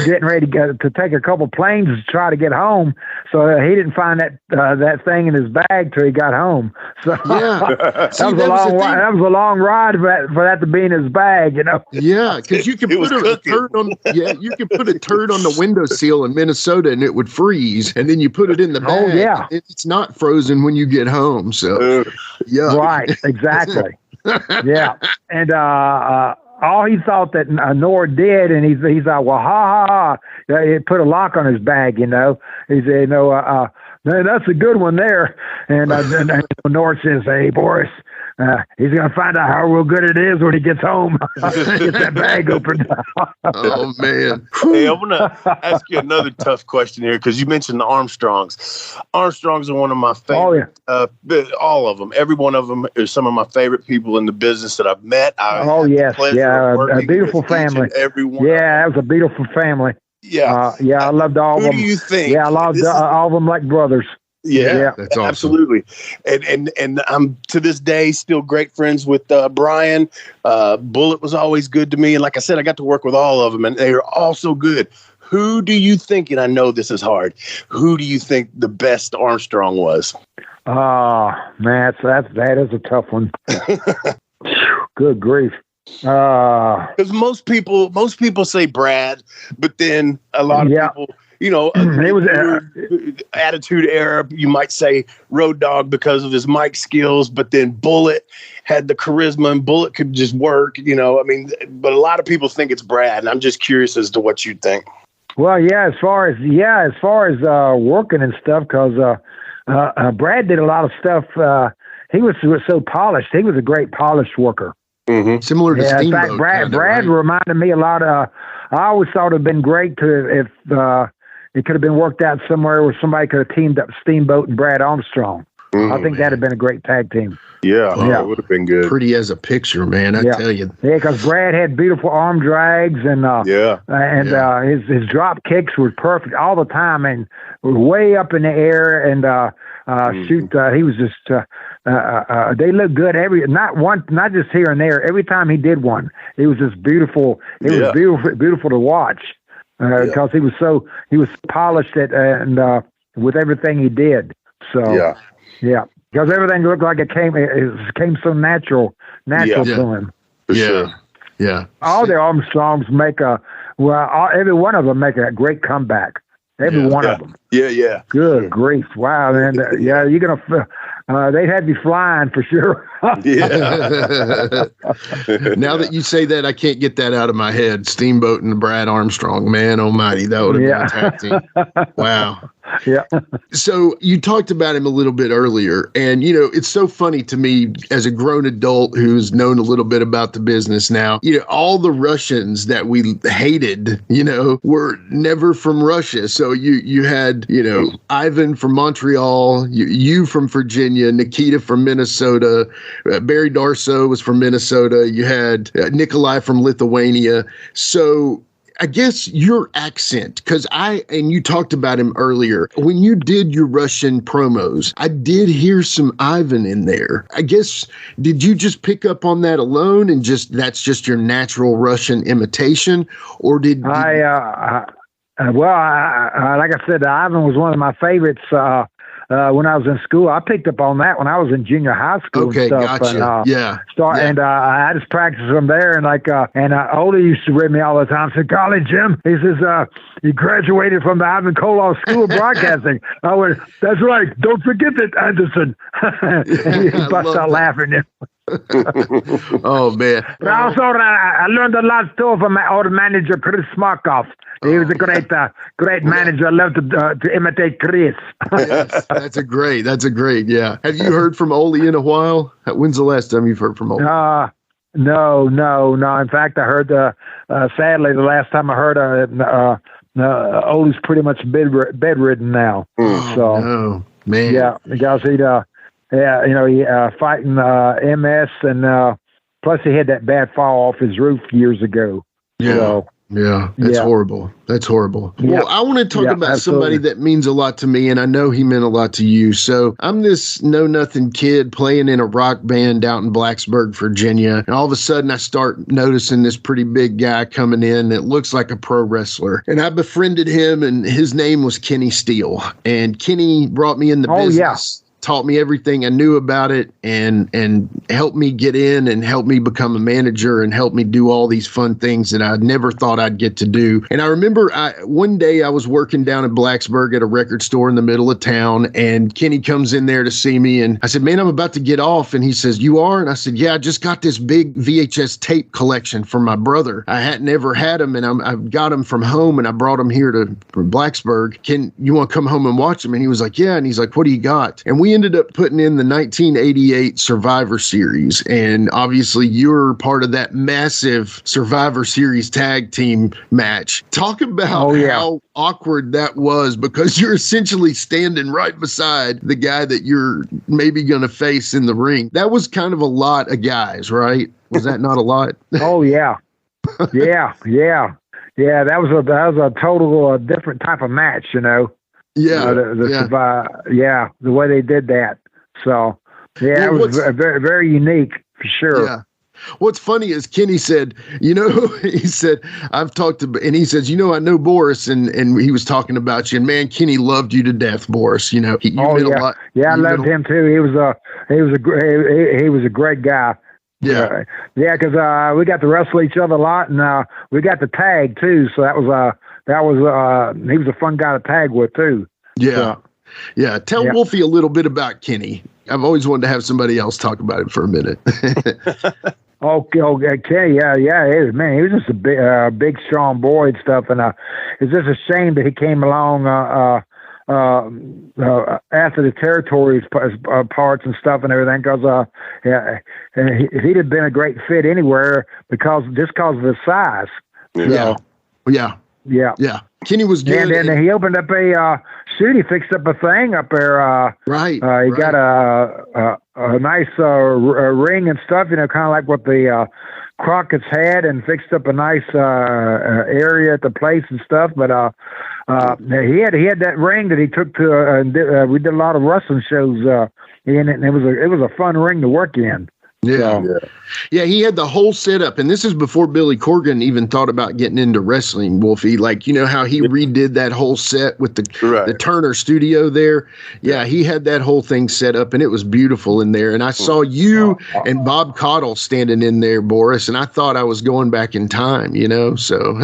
getting ready to take a couple planes to try to get home, so he didn't find that thing in his bag till he got home. So that was a long ride for that to be in his bag, Yeah, because you could put a turd on. Yeah, you could put a turd on the windowsill in Minnesota and it would freeze, and then you put it in the bag. Oh yeah, it's not frozen when you get home. So yeah, right, exactly. Yeah, and all he thought that Nord did, and he's like, well, ha. He put a lock on his bag, He said, man, that's a good one there. And Nord says, hey, Boris, he's going to find out how real good it is when he gets home. Get that bag opened. Oh, man. Hey, I want to ask you another tough question here, because you mentioned the Armstrongs. Armstrongs are one of my favorite. Oh, yeah. All of them. Every one of them is some of my favorite people in the business that I've met. Yes. Yeah, a beautiful family. Everyone. Yeah, it was a beautiful family. Yeah. I loved all of them. Who do you think? Yeah, I loved all of them like brothers. Yeah, that's awesome. Absolutely. And I'm to this day still great friends with Brian. Bullet was always good to me. And like I said, I got to work with all of them, and they are all so good. Who do you think, and I know this is hard, who do you think the best Armstrong was? Oh, man, that is a tough one. Good grief. Because most people say Brad, but then a lot of people, it was Attitude Era. You might say Road Dogg because of his mic skills, but then Bullet had the charisma, and Bullet could just work. But a lot of people think it's Brad, and I'm just curious as to what you think. Well, as far as working and stuff, because Brad did a lot of stuff. He was so polished. He was a great polished worker. Mm-hmm. Similar to Steamboat. In fact, Brad reminded me a lot of. I always thought it'd been great if it could have been worked out somewhere where somebody could have teamed up Steamboat and Brad Armstrong. I think that'd have been a great tag team. Yeah, it would have been good. Pretty as a picture, man. I tell you. Yeah, because Brad had beautiful arm drags, and his drop kicks were perfect all the time, and way up in the air, and he was just. They look good not just here and there. Every time he did one, it was just beautiful. It was beautiful to watch because he was polished and with everything he did. So because everything looked like it came so natural to him. For sure. Yeah. All the Armstrongs every one of them make a great comeback. Every one of them. Yeah. Good grief! Wow, man. You're gonna. They'd have you flying for sure. Now that you say that, I can't get that out of my head. Steamboat and Brad Armstrong, man almighty, that would have been a tag team. Wow. Yeah. So you talked about him a little bit earlier, and it's so funny to me as a grown adult who's known a little bit about the business now. All the Russians that we hated, were never from Russia. So you had, Ivan from Montreal, you from Virginia. Virginia, Nikita from Minnesota, Barry Darso was from Minnesota. You had Nikolai from Lithuania. So I guess your accent, because and you talked about him earlier, when you did your Russian promos, I did hear some Ivan in there. I guess, did you just pick up on that alone and that's just your natural Russian imitation? Or did like I said, Ivan was one of my favorites when I was in school. I picked up on that when I was in junior high school. Okay, and stuff. gotcha. And I just practiced from there. And Oldie used to read me all the time. Said, "Golly, Jim," he says, "you graduated from the Ivan Koloff School of Broadcasting." I went, "That's right. Don't forget it, Anderson." He bust out laughing. Oh man! But also, I learned a lot too from my old manager, Chris Markov. He was a great manager. I love to imitate Chris. Yes, that's a great. Yeah. Have you heard from Ole in a while? When's the last time you've heard from Ole? No. In fact, I heard sadly the last time I heard Ole's pretty much bedridden now. So, no, man. Yeah, because he fighting MS, and plus he had that bad fall off his roof years ago. Yeah. So, that's horrible. That's horrible. Yeah. Well, I want to talk about absolutely. somebody that means a lot to me, and I know he meant a lot to you. So I'm this know-nothing kid playing in a rock band out in Blacksburg, Virginia, and all of a sudden I start noticing this pretty big guy coming in that looks like a pro wrestler. And I befriended him, and his name was Kenny Steele. And Kenny brought me in the business. Taught me everything I knew about it, and helped me get in and helped me become a manager and helped me do all these fun things that I never thought I'd get to do. And I remember one day I was working down in Blacksburg at a record store in the middle of town, and Kenny comes in there to see me, and I said, "Man, I'm about to get off." And he says, "You are?" And I said, "Yeah, I just got this big VHS tape collection from my brother. I hadn't ever had them, and I've got them from home, and I brought them here from Blacksburg. You want to come home and watch them?" And he was like, "Yeah." And he's like, "What do you got?" And we ended up putting in the 1988 Survivor Series. And obviously you're part of that massive Survivor Series tag team match. Talk about how awkward that was, because you're essentially standing right beside the guy that you're maybe going to face in the ring. That was kind of a lot of guys, right? Was that not a lot? Oh, yeah. Yeah. That was a total different type of match, Yeah. The way they did that. So, it was very, very unique for sure. Yeah. What's funny is Kenny said, he said, I've talked to, and he says, I know Boris, and he was talking about you, and man, Kenny loved you to death, Boris. You meant a lot. Yeah, I loved him too. He was a great guy. Yeah. Because we got to wrestle each other a lot, and we got to tag too. So he was a fun guy to tag with too. Yeah. Yeah. Tell Wolfie a little bit about Kenny. I've always wanted to have somebody else talk about it for a minute. Okay. Yeah. Man, he was just a big, strong boy and stuff. And it's just a shame that he came along after the territories parts and stuff and everything, because he'd have been a great fit anywhere because of his size. Yeah. Yeah. Kenny was good. And then he opened up he fixed up a thing up there. Right. He got a nice ring and stuff, kind of like what the Crockett's had, and fixed up a nice area at the place and stuff. But he had that ring that he took to, and we did a lot of wrestling shows in it, and it was a fun ring to work in. Yeah. Yeah, he had the whole setup, and this is before Billy Corgan even thought about getting into wrestling, Wolfie. Like, how he redid that whole set with the Turner studio there. Yeah, he had that whole thing set up, and it was beautiful in there. And I saw you and Bob Caudle standing in there, Boris, and I thought I was going back in time, so.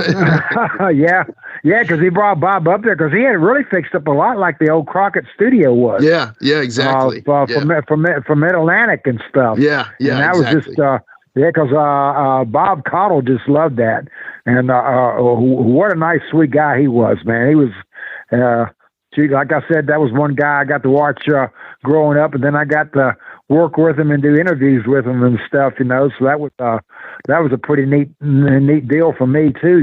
Yeah, because he brought Bob up there because he had really fixed up a lot like the old Crockett studio was. Yeah, exactly. From Mid-Atlantic and stuff. Yeah, and that was just because Bob Caudle just loved that, and what a nice, sweet guy he was, man. He was, like I said, that was one guy I got to watch growing up, and then I got to work with him and do interviews with him and stuff, So that was a pretty neat deal for me too,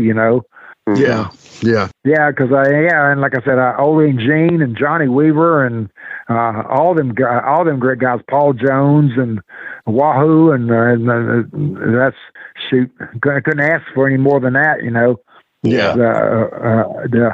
Yeah. Yeah. Yeah, because and like I said, Ole and Gene and Johnny Weaver and all them great guys, Paul Jones and Wahoo, and that's couldn't ask for any more than that, you know. Yeah.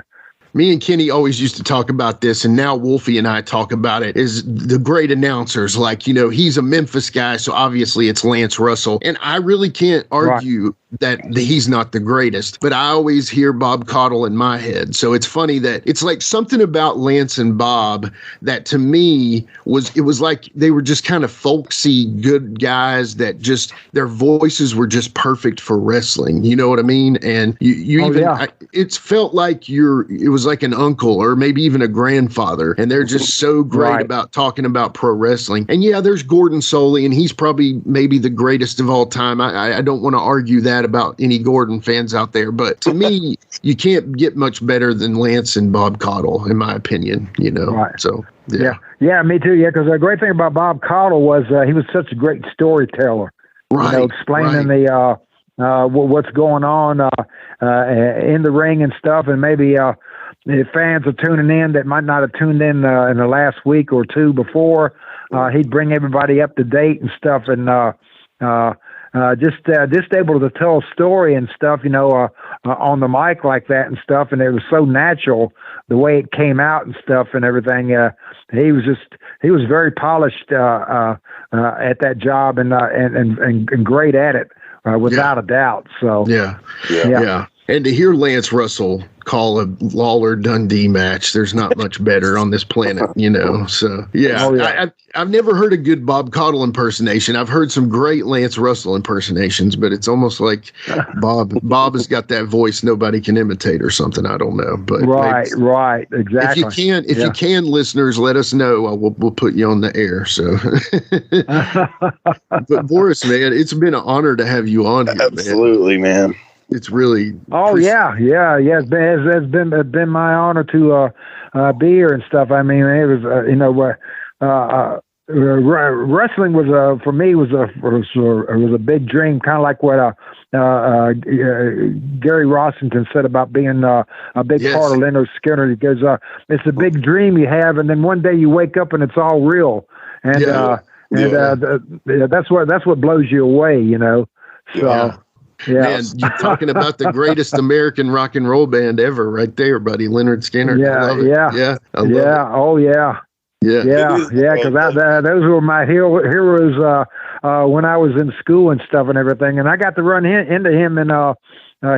Me and Kenny always used to talk about this, and now Wolfie and I talk about it, is the great announcers. Like, you know, he's a Memphis guy, so obviously it's Lance Russell. And I really can't argue that he's not the greatest, but I always hear Bob Caudle in my head. So it's funny that it's like something about Lance and Bob that to me was like they were just kind of folksy, good guys that just their voices were just perfect for wrestling. You know what I mean? And it's felt like it was like an uncle or maybe even a grandfather, and they're just so great about talking about pro wrestling. And yeah, there's Gordon Soley, and he's probably maybe the greatest of all time. I don't want to argue that about any Gordon fans out there, but to me, you can't get much better than Lance and Bob Caudle, in my opinion. You know, so yeah, me too. Yeah, because the great thing about Bob Caudle was he was such a great storyteller. You know, explaining the what's going on in the ring and stuff, and maybe if fans are tuning in that might not have tuned in the last week or two before, he'd bring everybody up to date and stuff, and just able to tell a story and stuff, you know, on the mic like that and stuff, and it was so natural the way it came out and stuff and everything. He was very polished at that job and great at it, without a doubt. So yeah. And to hear Lance Russell call a Lawler-Dundee match, there's not much better on this planet, you know. So, I've never heard a good Bob Caudle impersonation. I've heard some great Lance Russell impersonations, but it's almost like Bob has got that voice nobody can imitate or something. I don't know. But right, exactly. If you can, listeners, let us know. We'll put you on the air. So, but Boris, man, it's been an honor to have you on here. Absolutely, man. It's really. It's been my honor to be here and stuff. I mean, it was wrestling was for me was a big dream, kind of like what Gary Rossington said about being a big part of Leonard Skinner, because it's a big dream you have, and then one day you wake up and it's all real, and that's what blows you away, you know. So. Yeah. Yeah. Man, you're talking about the greatest American rock and roll band ever right there, buddy. Leonard Skinner. I love it. I love it. Oh, yeah. Because those were my heroes when I was in school and stuff and everything. And I got to run into him and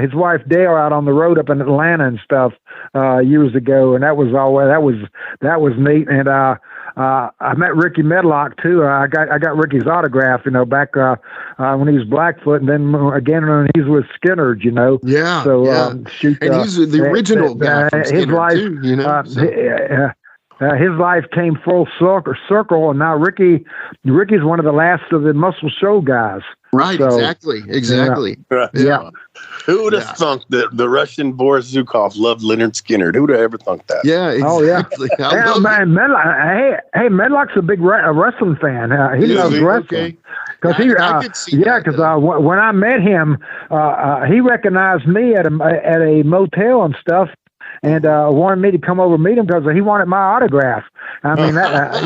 his wife Dale out on the road up in Atlanta and stuff years ago. And that was neat. And I met Ricky Medlock too. I got Ricky's autograph, you know, back when he was Blackfoot, and then again when he was with Skinner, you know. Yeah. So and he's the original guy from Skinner, his life, too, you know. His life came full circle, and now Ricky's one of the last of the Muscle Show guys. Right. So, exactly. Yeah. Who would have thunk that the Russian Boris Zhukov loved Leonard Skinner? Who would have ever thunk that? Yeah, exactly. Medlock's a big wrestling fan. He loves wrestling. Because when I met him, he recognized me at a motel and stuff, and wanted me to come over and meet him because he wanted my autograph. I mean,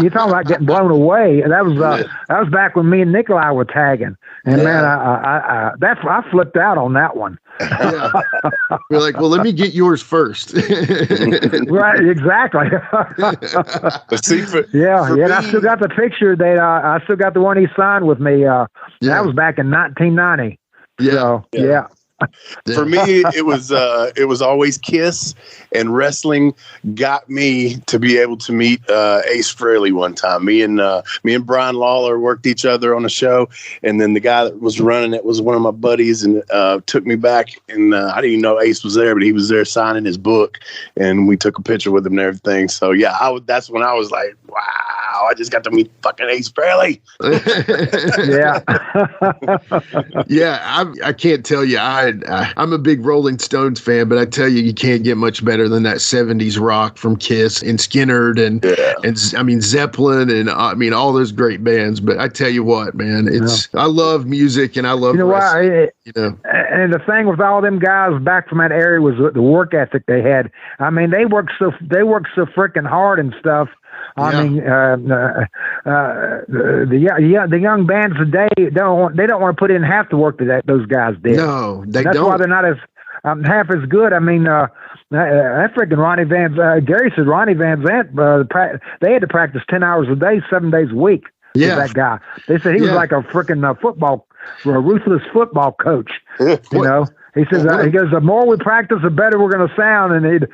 you're talking about getting blown away. That was back when me and Nikolai were tagging, and man, I flipped out on that one. Yeah. We're like, well, let me get yours first. Right, exactly. And I still got the picture that I still got the one he signed with me. That was back in 1990. Yeah. For me, it was always Kiss, and wrestling got me to be able to meet Ace Frehley one time. Me and Brian Lawler worked each other on a show, and then the guy that was running it was one of my buddies, and took me back, and I didn't even know Ace was there, but he was there signing his book, and we took a picture with him and everything. So yeah, that's when I was like, wow. wow, I just got to meet fucking Ace Frehley. Yeah. Yeah, I can't tell you. I'm a big Rolling Stones fan, but I tell you can't get much better than that 70s rock from Kiss and Skinner and I mean Zeppelin and I mean all those great bands. But I tell you what, man, I love music and I love wrestling. And the thing with all them guys back from that area was the work ethic they had. I mean, they worked so freaking hard and stuff. I mean, the young bands today don't want to put in half the work that those guys did. No, That's why they're not as half as good. I mean, that freaking Gary said Ronnie Van Zant, they had to practice 10 hours a day, 7 days a week. Yeah, that guy. They said he was like a freaking ruthless football coach. You know. He says, he goes, the more we practice, the better we're going to sound. And they'd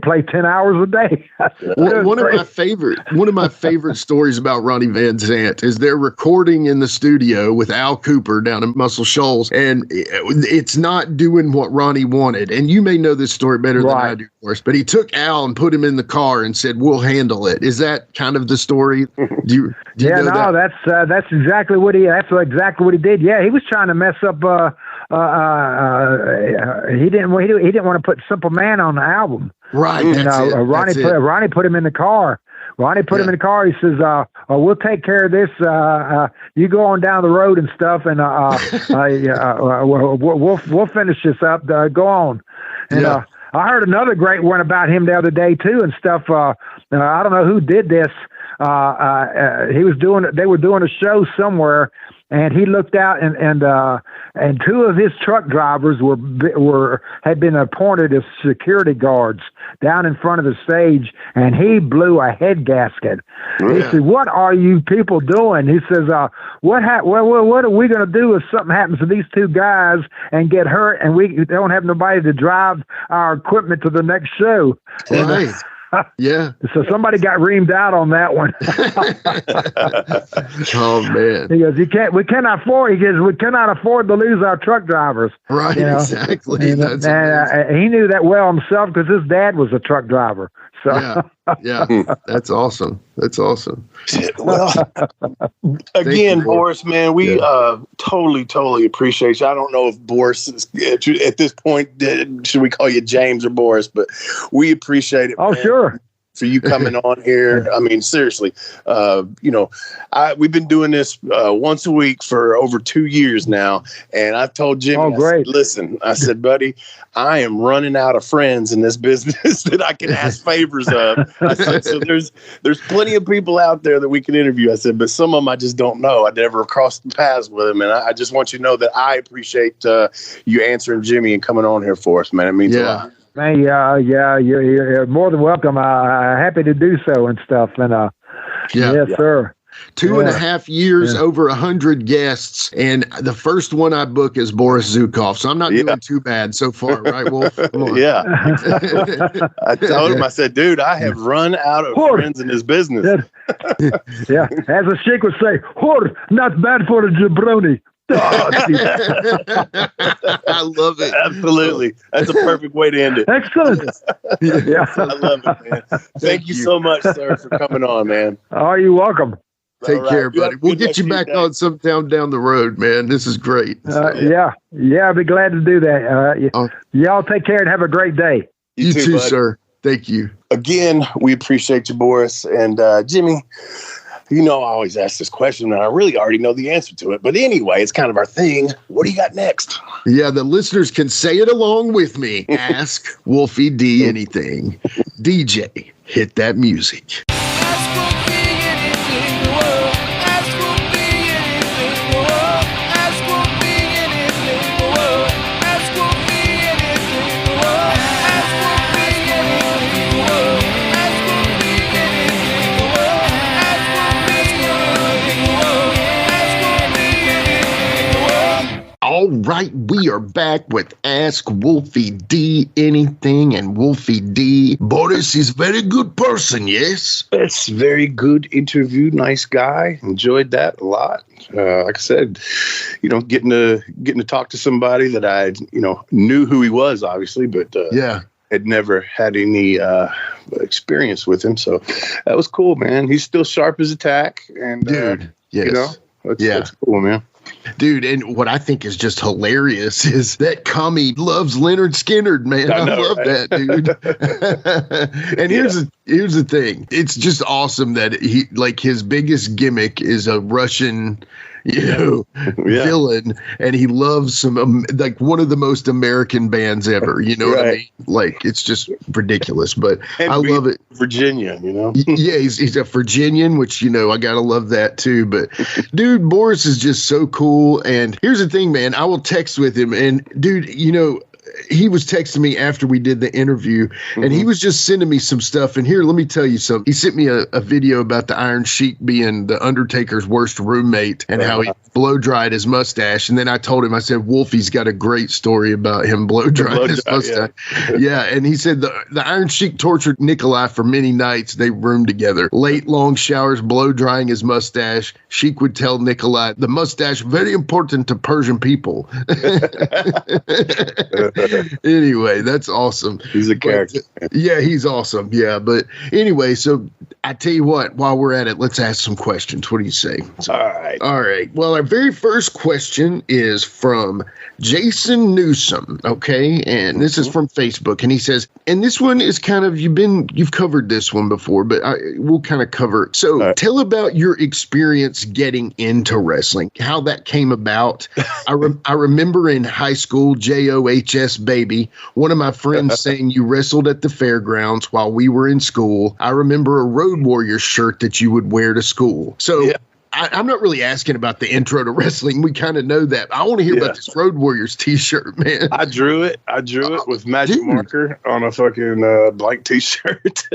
play 10 hours a day. One of my favorite stories about Ronnie Van Zant is they're recording in the studio with Al Cooper down in Muscle Shoals, and it's not doing what Ronnie wanted. And you may know this story better than I do, of course, but he took Al and put him in the car and said, "We'll handle it." Is that kind of the story? Do you know that? That's exactly what he did. Yeah, he was trying to mess up. He didn't want to put Simple Man on the album. Right. Ronnie put him in the car. Ronnie put him in the car. He says, "We'll take care of this. You go on down the road and stuff, and we'll finish this up. Go on." And I heard another great one about him the other day too, and stuff. I don't know who did this. They were doing a show somewhere. And he looked out, and two of his truck drivers had been appointed as security guards down in front of the stage, and he blew a head gasket. He said, "What are you people doing?" He says, what are we going to do if something happens to these two guys and get hurt, and we don't have nobody to drive our equipment to the next show?" Right. Yeah. So somebody got reamed out on that one. Oh man. He goes, we cannot afford to lose our truck drivers. Right. Exactly. And he knew that well himself because his dad was a truck driver. So yeah. That's awesome. Well, again, Boris, man, we totally appreciate you. I don't know if Boris is, at this point, should we call you James or Boris, but we appreciate it. Oh, man, sure. for you coming on here. I mean, seriously, we've been doing this once a week for over 2 years now. And I've told Jimmy, listen, I said, buddy, I am running out of friends in this business that I can ask favors of. I said, so there's plenty of people out there that we can interview. I said, but some of them I just don't know. I never crossed paths with them. And I just want you to know that I appreciate you answering Jimmy and coming on here for us, man. It means a lot. Man, you're more than welcome. Happy to do so and stuff. And yes, sir. 2.5 years, over 100 guests, and the first one I book is Boris Zhukov. So I'm not doing too bad so far, right, Wolf? Come on. Yeah. I told him, I said, dude, I have run out of friends in this business. Yeah, as a Sheik would say, not bad for a jabroni. I love it. Absolutely. That's a perfect way to end it. Excellent. Yeah. I love it, man. Thank you so much, sir, for coming on, man. Oh, you're welcome. Take care, buddy. We'll get you back on sometime down the road, man. This is great. Yeah, I'd be glad to do that. Y'all take care and have a great day. You too, sir. Thank you. Again, we appreciate you, Boris. And Jimmy, I always ask this question, and I really already know the answer to it. But anyway, it's kind of our thing. What do you got next? Yeah, the listeners can say it along with me. Ask Wolfie D anything. DJ, hit that music. All right, we are back with Ask Wolfie D Anything, and Wolfie D. Boris is very good person, yes? It's very good interview, nice guy. Enjoyed that a lot. Like I said, getting to talk to somebody that I, knew who he was, obviously, but had never had any experience with him, so that was cool, man. He's still sharp as a tack, and dude, yes, that's cool, man. Dude, and what I think is just hilarious is that Commie loves Leonard Skinner, man. I love that, dude. And here's the thing. It's just awesome that he, like, his biggest gimmick is a Russian, villain, and he loves some like one of the most American bands ever. You know what I mean? Like, it's just ridiculous, but I love it. Virginian, Yeah, he's a Virginian, which I gotta love that too. But dude, Boris is just so cool. And here's the thing, man. I will text with him, and dude, he was texting me after we did the interview, and he was just sending me some stuff. And here, let me tell you something. He sent me a video about the Iron Sheik being the Undertaker's worst roommate and how he blow dried his mustache. And then I told him, I said, Wolfie's got a great story about him blow drying his mustache. Yeah. And he said the Iron Sheik tortured Nikolai for many nights. They roomed together. Late, long showers, blow drying his mustache. Sheik would tell Nikolai, the mustache, very important to Persian people. Anyway, that's awesome. He's a character. Yeah, he's awesome. Yeah, but anyway, so I tell you what, while we're at it, let's ask some questions. What do you say? All right. Well, our very first question is from Jason Newsom. Okay, and this is from Facebook, and he says, and this one is kind of you've covered this one before, but we'll kind of cover it. So tell about your experience getting into wrestling, how that came about. I remember in high school, JOHS baby, one of my friends saying you wrestled at the fairgrounds while we were in school. I remember a Road Warrior shirt that you would wear to school. So I'm not really asking about the intro to wrestling. We kind of know that. I want to hear about this Road Warriors t-shirt, man. I drew it with magic marker on a fucking blank t-shirt.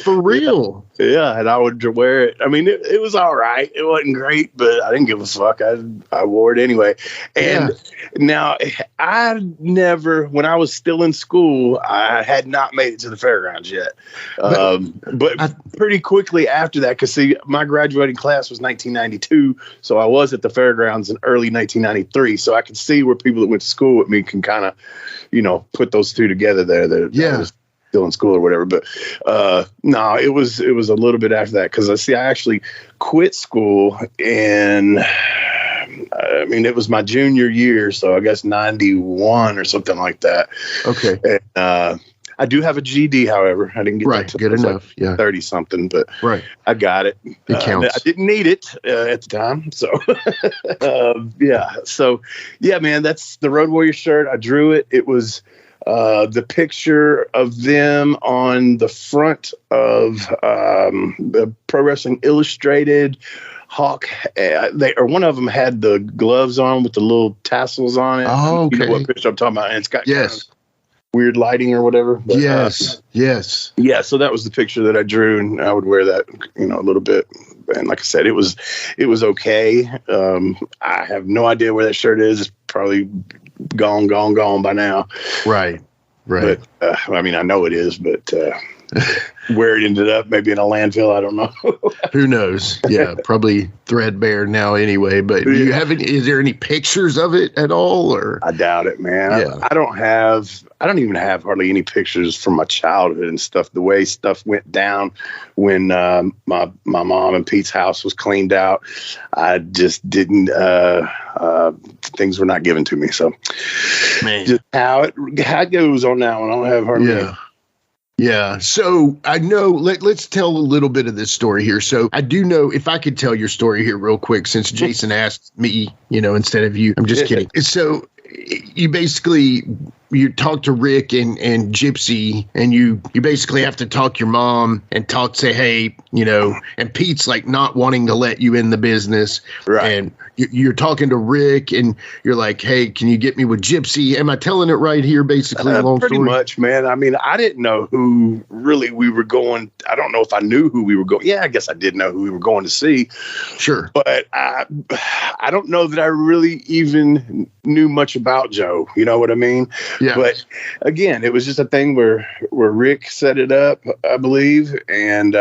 For real? Yeah, and I would wear it. I mean, it was all right. It wasn't great, but I didn't give a fuck. I wore it anyway. And now, I never, when I was still in school, I had not made it to the fairgrounds yet. But pretty quickly after that, because see, my graduating class was 1992, so I was at the fairgrounds in early 1993. So I could see where people that went to school with me can kind of, put those two together there. That was still in school or whatever. But no, it was a little bit after that, because I actually quit school in, I mean, it was my junior year, so I guess 91 or something like that. Okay. And, I do have a GD, however. I didn't get that good enough. Like 30 something, but I got it. It counts. I didn't need it at the time, so So man, that's the Road Warrior shirt. I drew it. It was the picture of them on the front of the Pro Wrestling Illustrated. Hawk, one of them had the gloves on with the little tassels on it. Oh, okay. You know what picture I'm talking about? And it's got kind of weird lighting or whatever. But, yes. Yeah, so that was the picture that I drew, and I would wear that, a little bit. And like I said, it was okay. I have no idea where that shirt is. It's probably gone by now. Right. But I mean, I know it is, but where it ended up, maybe in a landfill, I don't know. Who knows? Yeah, probably threadbare now anyway. But do you have any? Is there any pictures of it at all? Or I doubt it, man. Yeah. I don't even have hardly any pictures from my childhood and stuff. The way stuff went down when my mom and Pete's house was cleaned out, I just didn't. Things were not given to me. So, man, just how it goes on now, and I don't have hardly. Yeah. Yeah. So I know, let's tell a little bit of this story here. So I do know, if I could tell your story here real quick, since Jason asked me, instead of you, I'm just kidding. So you basically, you talk to Rick and Gypsy, and you basically have to talk your mom and say, hey, and Pete's like not wanting to let you in the business. Right. And you're talking to Rick and you're like, hey, can you get me with Gypsy? Am I telling it right here? Basically, pretty much, man. I mean, I didn't know who really we were going. I don't know if I knew who we were going. Yeah, I guess I did know who we were going to see. Sure. But I don't know that I really even knew much about Joe. You know what I mean? Yeah. But again, it was just a thing where Rick set it up, I believe, and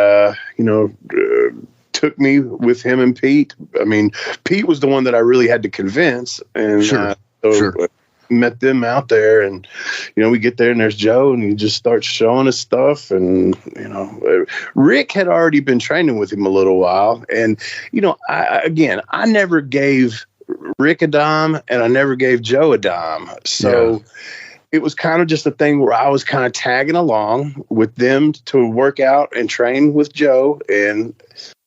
took me with him and Pete. I mean, Pete was the one that I really had to convince, and sure. met them out there, and we get there and there's Joe, and he just starts showing us stuff, and Rick had already been training with him a little while, and I never gave Rick a dime, and I never gave Joe a dime, so it was kind of just a thing where I was kind of tagging along with them to work out and train with Joe, and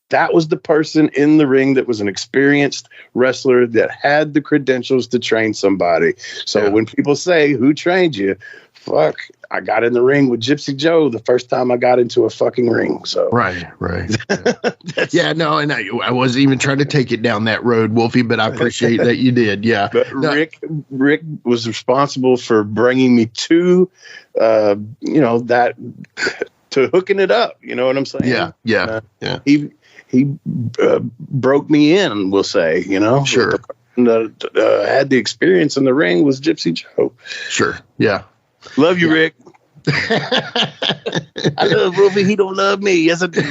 that was the person in the ring that was an experienced wrestler that had the credentials to train somebody. So when people say, who trained you? Fuck, I got in the ring with Gypsy Joe the first time I got into a fucking ring. So Right. Yeah, no, and I wasn't even trying to take it down that road, Wolfie, but I appreciate that you did. Yeah. But Rick was responsible for bringing me to, that to hooking it up. You know what I'm saying? Yeah. He broke me in, we'll say, Sure. Had the experience in the ring was Gypsy Joe. Sure. Yeah. Love you, Rick. I love Wolfie. He don't love me. Yes, I do.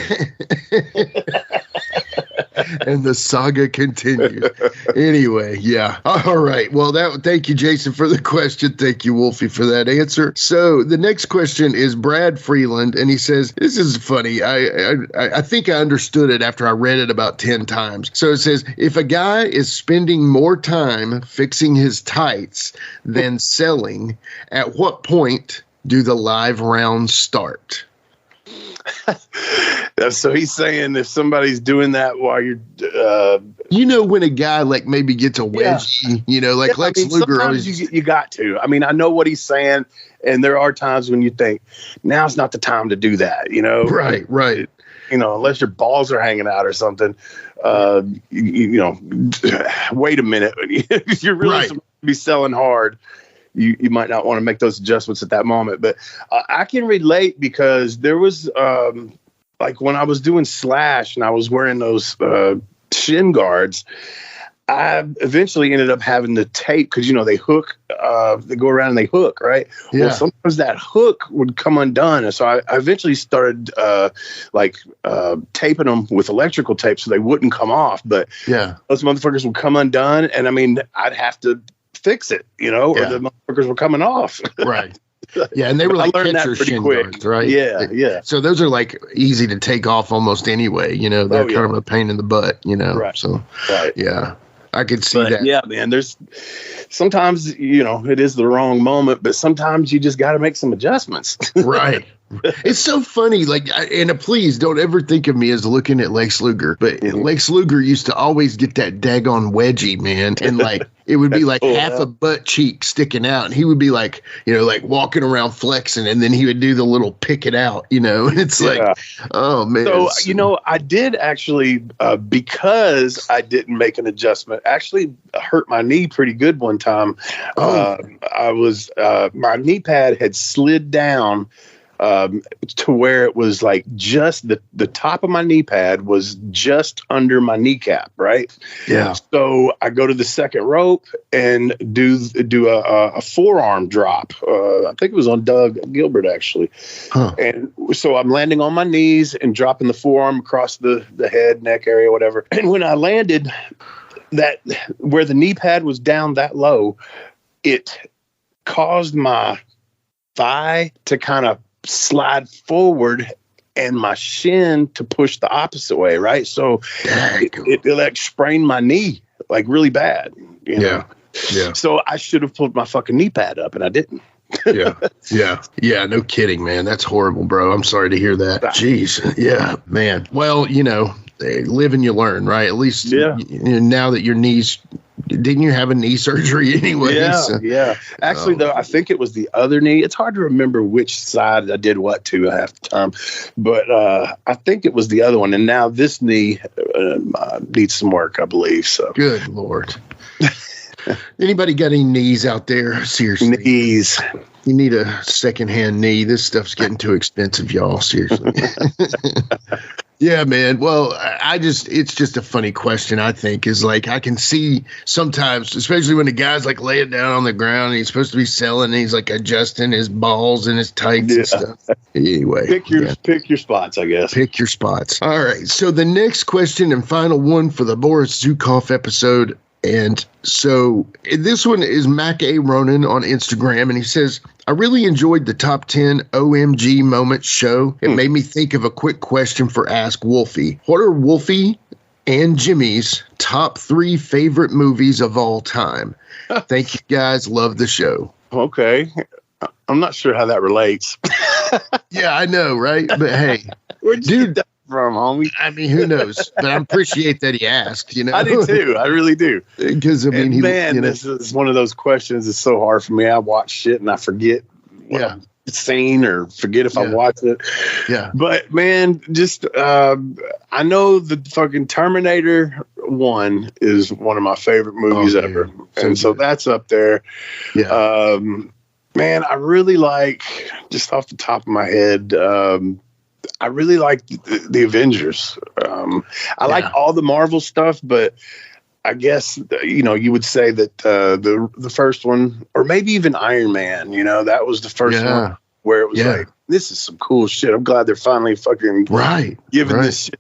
And the saga continues. Anyway, yeah. All right. Well, thank you, Jason, for the question. Thank you, Wolfie, for that answer. So the next question is Brad Freeland, and he says, this is funny. I think I understood it after I read it about 10 times. So it says, if a guy is spending more time fixing his tights than selling, at what point do the live rounds start? So he's saying if somebody's doing that while you're, when a guy like maybe gets a wedgie, like Lex Luger always. You got to. I mean, I know what he's saying, and there are times when you think now's not the time to do that. Right. Unless your balls are hanging out or something. Wait a minute. If you're really supposed to be selling hard, you might not want to make those adjustments at that moment. But I can relate because there was like when I was doing Slash and I was wearing those shin guards, I eventually ended up having to tape because, they hook, they go around and they hook, right? Yeah. Well, sometimes that hook would come undone. And so I eventually started taping them with electrical tape so they wouldn't come off. But those motherfuckers would come undone. And I mean, I'd have to fix it, or the motherfuckers were coming off. Right. Yeah, and they were like catcher shin guards, right? Yeah. So those are like easy to take off almost anyway. They're kind of a pain in the butt. Right. So yeah, I could see that. Yeah, man. There's sometimes it is the wrong moment, but sometimes you just got to make some adjustments. Right. It's so funny. Please don't ever think of me as looking at Lex Luger, but Lex Luger used to always get that daggone wedgie, man. And it would be like half a butt cheek sticking out. And he would be like walking around flexing. And then he would do the little pick it out, and it's like, oh man. So, I did actually, because I didn't make an adjustment, actually hurt my knee pretty good one time. I was, my knee pad had slid down to where it was like just the top of my knee pad was just under my kneecap, right? Yeah. So I go to the second rope and do a forearm drop. I think it was on Doug Gilbert actually. Huh. And so I'm landing on my knees and dropping the forearm across the head, neck area, whatever. And when I landed, that where the knee pad was down that low, it caused my thigh to kind of slide forward and my shin to push the opposite way, right? So it like sprained my knee like really bad. Yeah. So I should have pulled my fucking knee pad up and I didn't. Yeah. No kidding, man. That's horrible, bro. I'm sorry to hear that. Jeez. Yeah, man. Well, live and you learn, right? At least now that your knees. Didn't you have a knee surgery anyway? Yeah. Actually, though, I think it was the other knee. It's hard to remember which side I did what to half the time, but I think it was the other one. And now this knee needs some work, I believe. So good Lord. Anybody got any knees out there? Seriously, knees. You need a secondhand knee. This stuff's getting too expensive, y'all. Seriously. Yeah, man. Well, it's just a funny question, I think, is like, I can see sometimes, especially when the guy's like laying down on the ground and he's supposed to be selling and he's like adjusting his balls and his tights and stuff. Anyway. Pick your spots, I guess. Pick your spots. All right. So the next question and final one for the Boris Zhukov episode And so this one is Mac A. Ronan on Instagram, and he says, I really enjoyed the top 10 OMG moments show. It made me think of a quick question for Ask Wolfie. What are Wolfie and Jimmy's top 3 favorite movies of all time? Thank you, guys. Love the show. Okay. I'm not sure how that relates. Yeah, I know, right? But hey, where'd you get that from, homie? I mean, who knows? But I appreciate that he asked, you know? I do too. I really do. Because, I mean, this is one of those questions that's so hard for me. I watch shit and I forget what I'm seeing or forget if I watch it. Yeah. But, man, just I know the fucking Terminator 1 is one of my favorite movies ever. So that's up there. Yeah. Man, I really like, just off the top of my head, I really like the Avengers. I like all the Marvel stuff, but I guess, you would say that the first one, or maybe even Iron Man, that was the first one where it was like, this is some cool shit. I'm glad they're finally fucking giving this shit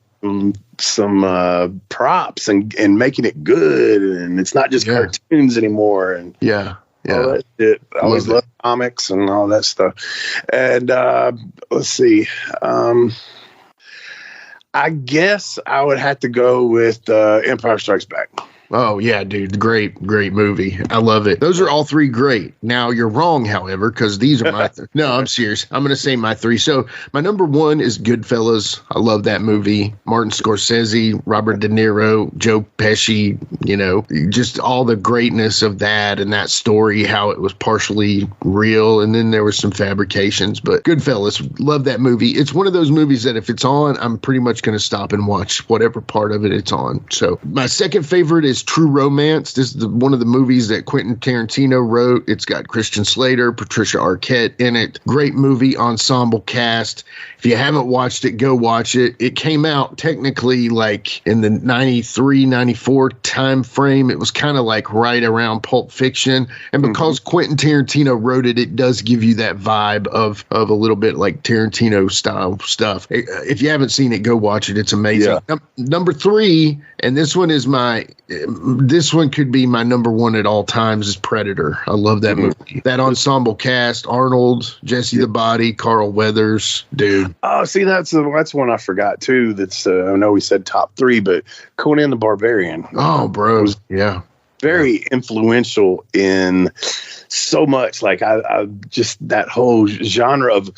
some props and making it good. And it's not just cartoons anymore. And all that shit. I always loved comics and all that stuff. And let's see. I guess I would have to go with Empire Strikes Back. Oh, yeah, dude. Great movie. I love it. Those are all 3 great. Now, you're wrong, however, because these are my No, I'm serious. I'm going to say my 3. So my number 1 is Goodfellas. I love that movie. Martin Scorsese, Robert De Niro, Joe Pesci, just all the greatness of that and that story, how it was partially real. And then there was some fabrications. But Goodfellas, love that movie. It's one of those movies that if it's on, I'm pretty much going to stop and watch whatever part of it it's on. So my second favorite is True Romance. This is one of the movies that Quentin Tarantino wrote. It's got Christian Slater, Patricia Arquette in it. Great movie, ensemble cast. If you haven't watched it, go watch it. It came out technically like in the 93, 94 time frame. It was kind of like right around Pulp Fiction. And because Quentin Tarantino wrote it, it does give you that vibe of a little bit like Tarantino style stuff. If you haven't seen it, go watch it. It's amazing. Number 3, and this one could be my number 1 at all times, is Predator. I love that movie. That ensemble cast: Arnold, Jesse the Body, Carl Weathers, dude. Oh, see, that's one I forgot too. That's I know we said top 3, but Conan the Barbarian. Oh, bro, was very influential in so much. Like I just that whole genre of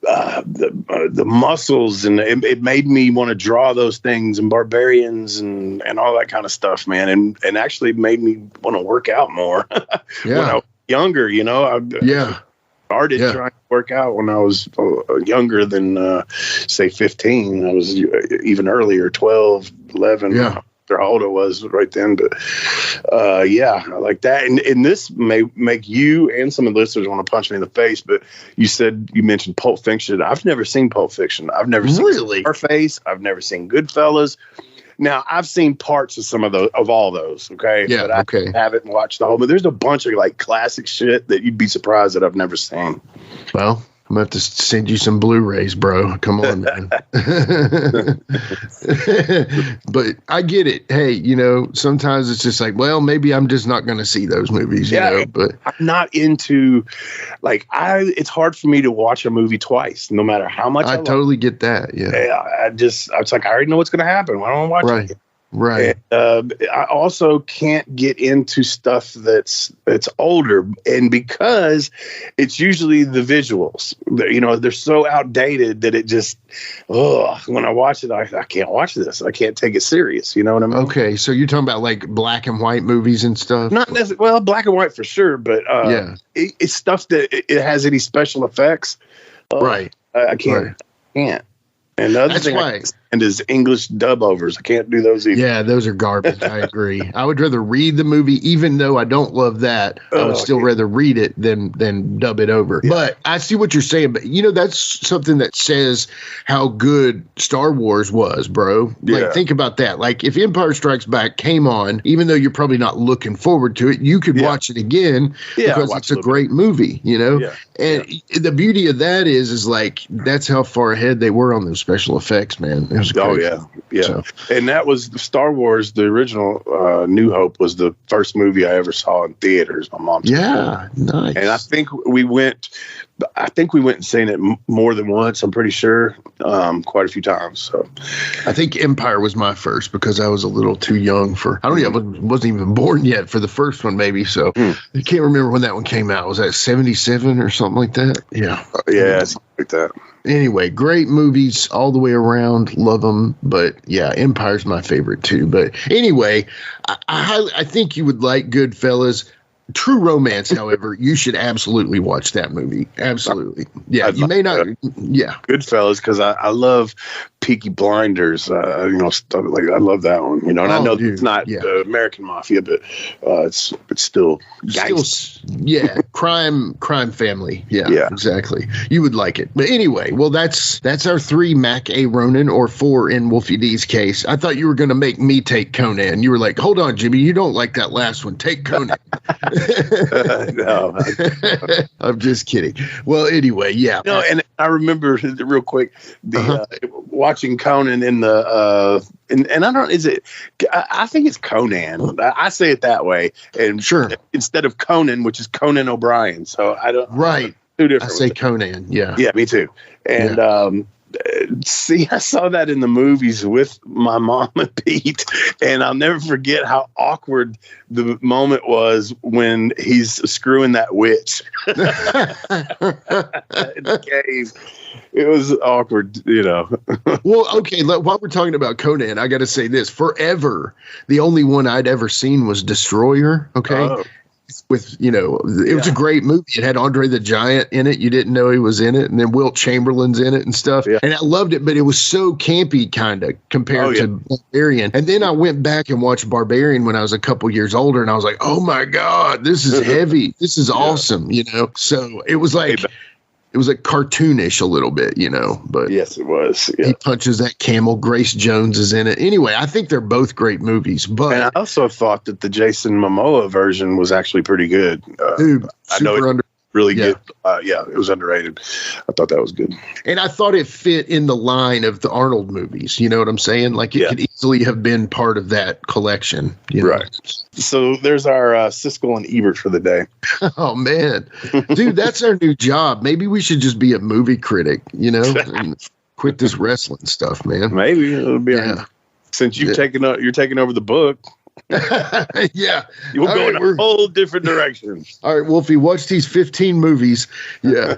the muscles, and it made me want to draw those things and barbarians and all that kind of stuff, man. And actually made me want to work out more when I was younger, I started trying to work out when I was younger than say 15. I was even earlier, 12, 11. How old I was right then, but I like that. And this may make you and some of the listeners want to punch me in the face, but you mentioned Pulp Fiction. I've never seen Pulp Fiction. I've never seen Scarface. I've never seen Goodfellas. Now, I've seen parts of some of all those, okay? Yeah, but I haven't watched the whole, but there's a bunch of like classic shit that you'd be surprised that I've never seen. Well, I'm going to have to send you some Blu-rays, bro. Come on, man. But I get it. Hey, sometimes it's just like, well, maybe I'm just not going to see those movies, but I'm not into, it's hard for me to watch a movie twice, no matter how much I totally get that. Yeah. It's like, I already know what's going to happen. Why don't I watch it? Right. And, I also can't get into stuff that's older, and because it's usually the visuals, they're so outdated that it just, when I watch it, I can't watch this. I can't take it serious. You know what I mean? Okay, so you're talking about like black and white movies and stuff? Not necessarily. Well, black and white for sure, but it's stuff that it has any special effects. Right. I can't. Right. Can't. And the other thing is English dub overs. I can't do those either. Yeah, those are garbage. I agree. I would rather read the movie, even though I don't love that. I would still rather read it than dub it over. Yeah. But I see what you're saying. But that's something that says how good Star Wars was, bro. Like, think about that. Like, if Empire Strikes Back came on, even though you're probably not looking forward to it, you could watch it again because it's a great movie. Yeah. And the beauty of that is like that's how far ahead they were on those special effects, man. was great. Oh, yeah. So. And that was Star Wars, the original New Hope was the first movie I ever saw in theaters. My mom. Nice. And I think we went and seen it more than once. I'm pretty sure, quite a few times. So, I think Empire was my first because I was a little too young for. I don't know. I wasn't even born yet for the first one, maybe. So I can't remember when that one came out. Was that 77 or something like that? Yeah. Something like that. Anyway, great movies all the way around. Love them. But yeah, Empire's my favorite too. But anyway, I think you would like Goodfellas. True Romance, however, you should absolutely watch that movie. Absolutely. Yeah, you may not. Yeah. Goodfellas, because I love Peaky Blinders. Stuff like I love that one. And I know it's not American Mafia, but it's still crime family. Yeah, exactly. You would like it. But anyway, well, that's our 3 Mac A. Ronan, or 4 in Wolfie D's case. I thought you were going to make me take Conan. You were like, hold on, Jimmy, you don't like that last one. Take Conan. No, I'm just kidding. Well, anyway, yeah. No, and I remember real quick watching Conan in the and I don't. Is it? I think it's Conan. I say it that way, and instead of Conan, which is Conan O'Brien. So I don't. Right. Two different. I say Conan. Yeah. Yeah, me too. And see, I saw that in the movies with my mom and Pete, and I'll never forget how awkward the moment was when he's screwing that witch in the cave. It was awkward, Well, okay, while we're talking about Conan, I got to say this. Forever, the only one I'd ever seen was Destroyer, okay? Oh. With, it was a great movie. It had Andre the Giant in it. You didn't know he was in it. And then Wilt Chamberlain's in it and stuff. Yeah. And I loved it, but it was so campy kind of compared to Barbarian. And then I went back and watched Barbarian when I was a couple years older. And I was like, oh my God, this is heavy. This is awesome. So it was like, it was like cartoonish a little bit, but yes, it was. Yeah. He punches that camel. Grace Jones is in it. Anyway, I think they're both great movies, but and I also thought that the Jason Momoa version was actually pretty good. Dude, really good. It was underrated. I thought that was good. And I thought it fit in the line of the Arnold movies. You know what I'm saying? Like it could easily have been part of that collection. Right. So there's our Siskel and Ebert for the day. Oh, man. Dude, that's our new job. Maybe we should just be a movie critic, and quit this wrestling stuff, man. Maybe it'll be since you're taking over the book. Yeah, you'll go in a whole different direction. All right, Wolfie, watch these 15 movies. Yeah,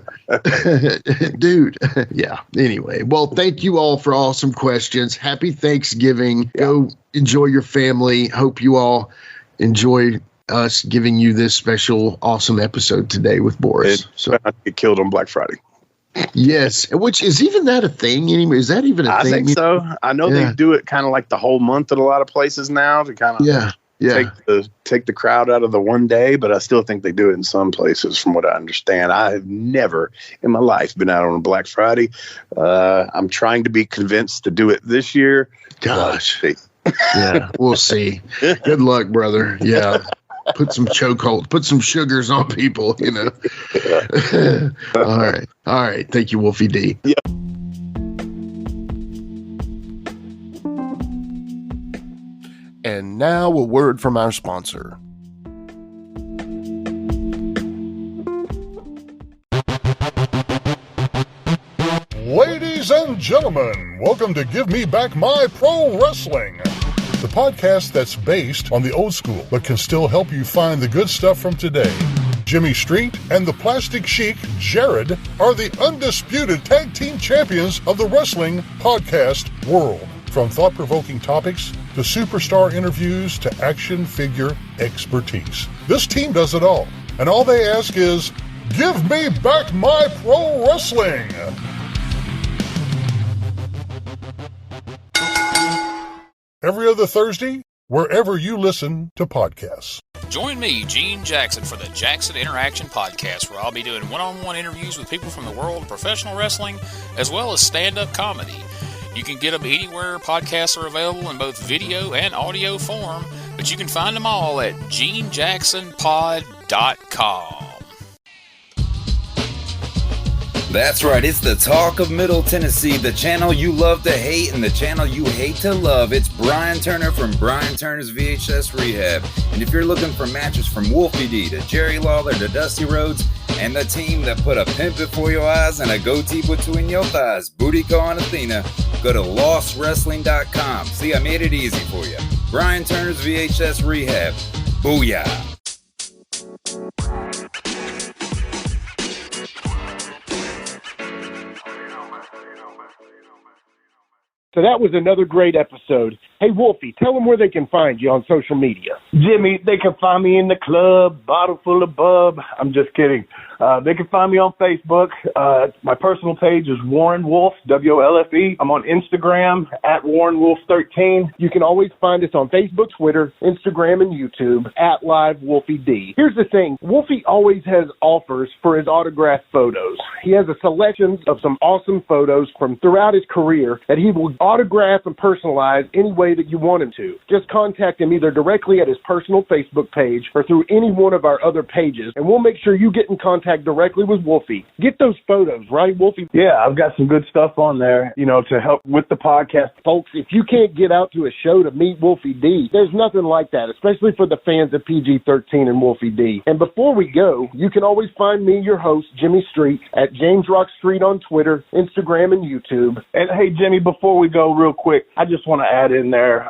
dude. Yeah. Anyway, well, thank you all for awesome questions. Happy Thanksgiving. Go enjoy your family. Hope you all enjoy us giving you this special, awesome episode today with Boris. So I get killed on Black Friday. Yes, which is even that a thing anymore? Is that even a thing? I think so. I know they do it kind of like the whole month at a lot of places now to kind of take the crowd out of the one day, but I still think they do it in some places from what I understand. I have never in my life been out on a Black Friday. I'm trying to be convinced to do it this year. Gosh. Yeah, we'll see. Good luck, brother. Yeah. Put some chokeholds, put some sugars on people, All right. Thank you, Wolfie D. Yeah. And now a word from our sponsor. Ladies and gentlemen, welcome to Give Me Back My Pro Wrestling, the podcast that's based on the old school, but can still help you find the good stuff from today. Jimmy Street and the Plastic Sheik, Jared, are the undisputed tag team champions of the wrestling podcast world. From thought-provoking topics to superstar interviews to action figure expertise. This team does it all. And all they ask is, give me back my pro wrestling. Every other Thursday, wherever you listen to podcasts. Join me, Gene Jackson, for the Jackson Interaction Podcast, where I'll be doing one-on-one interviews with people from the world of professional wrestling, as well as stand-up comedy. You can get them anywhere podcasts are available in both video and audio form, but you can find them all at GeneJacksonPod.com. That's right, it's the talk of Middle Tennessee, the channel you love to hate and the channel you hate to love. It's Brian Turner from Brian Turner's VHS Rehab. And if you're looking for matches from Wolfie D to Jerry Lawler to Dusty Rhodes and the team that put a pimp before your eyes and a goatee between your thighs, Booty Call and Athena, go to lostwrestling.com. See, I made it easy for you. Brian Turner's VHS Rehab. Booyah. So that was another great episode. Hey, Wolfie, tell them where they can find you on social media. Jimmy, they can find me in the club, bottle full of bub. I'm just kidding. They can find me on Facebook. My personal page is Warren Wolf, WOLFE. I'm on Instagram at WarrenWolf13. You can always find us on Facebook, Twitter, Instagram, and YouTube at Live Wolfie D. Here's the thing. Wolfie always has offers for his autographed photos. He has a selection of some awesome photos from throughout his career that he will autograph and personalize any way that you want him to. Just contact him either directly at his personal Facebook page or through any one of our other pages, and we'll make sure you get in contact directly with Wolfie. Get those photos, right, Wolfie? Yeah, I've got some good stuff on there, to help with the podcast. Folks, if you can't get out to a show to meet Wolfie D, there's nothing like that, especially for the fans of PG-13 and Wolfie D. And before we go, you can always find me, your host, Jimmy Street, at James Rock Street on Twitter, Instagram, and YouTube. And hey, Jimmy, before we go real quick, I just want to add in there,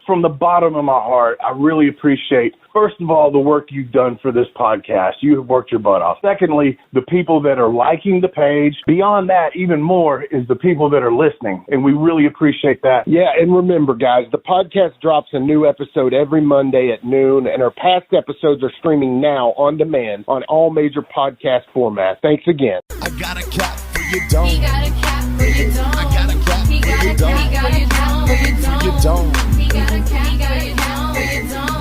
from the bottom of my heart, I really appreciate, first of all, the work you've done for this podcast. You have worked your butt off. Secondly, the people that are liking the page. Beyond that, even more, is the people that are listening, and we really appreciate that. Yeah, and remember, guys, the podcast drops a new episode every Monday at noon, and our past episodes are streaming now on demand on all major podcast formats. Thanks again. I got a cap for your dome. He got a cap for your dome. I got a cap for your dome. He got a cap for your dome. He got a cap for your dome.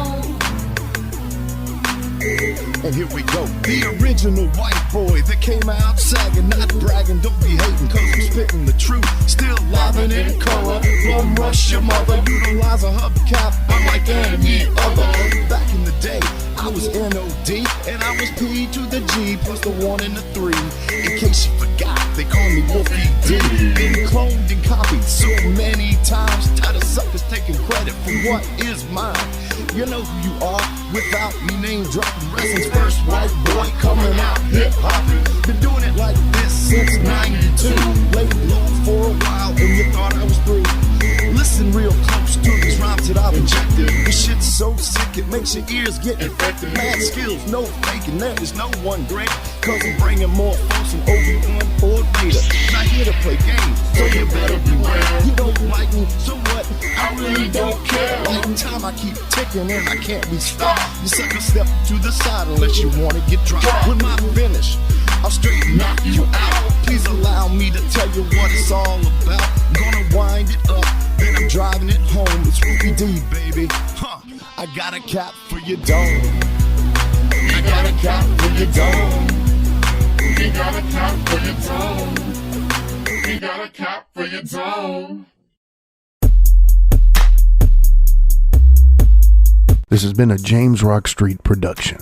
And here we go. The original white boy that came out sagging, not bragging, don't be hating, cause I'm spitting the truth. Still livin' in color. Bum rush your mother, utilize a hubcap, unlike any other. Back in the day, I was NOD, and I was P to the G, plus the 1 and the 3. In case you forgot, they call me Wolfie D. Been cloned and copied so many times, tired of suckers taking credit for what is mine. You know who you are without me name dropping. Wrestling's first white boy coming out hip hopping. Been doing it like this since 92. Laid low for a while and you thought I was through. Listen real close to these rhymes that I've injected. This shit's so sick it makes your ears get infected. Mad skills, no faking, there is no one great. Cause I'm bringing more folks than Obi-Wan or Vader. Not here to play games, so you better beware. You don't like me, so what? I really don't care. Like time I keep ticking and I can't be stopped. You sucker step to the side unless you wanna get dropped. With my finish, I'll straight knock you out. Please allow me to tell you what it's all about. I'm gonna wind it up, then I'm driving it home. It's Wolfie D, baby. I got a cap for your dome. I got a cap for your dome. He got a cap for your dome. He got a cap for your dome. This has been a James Rock Street production.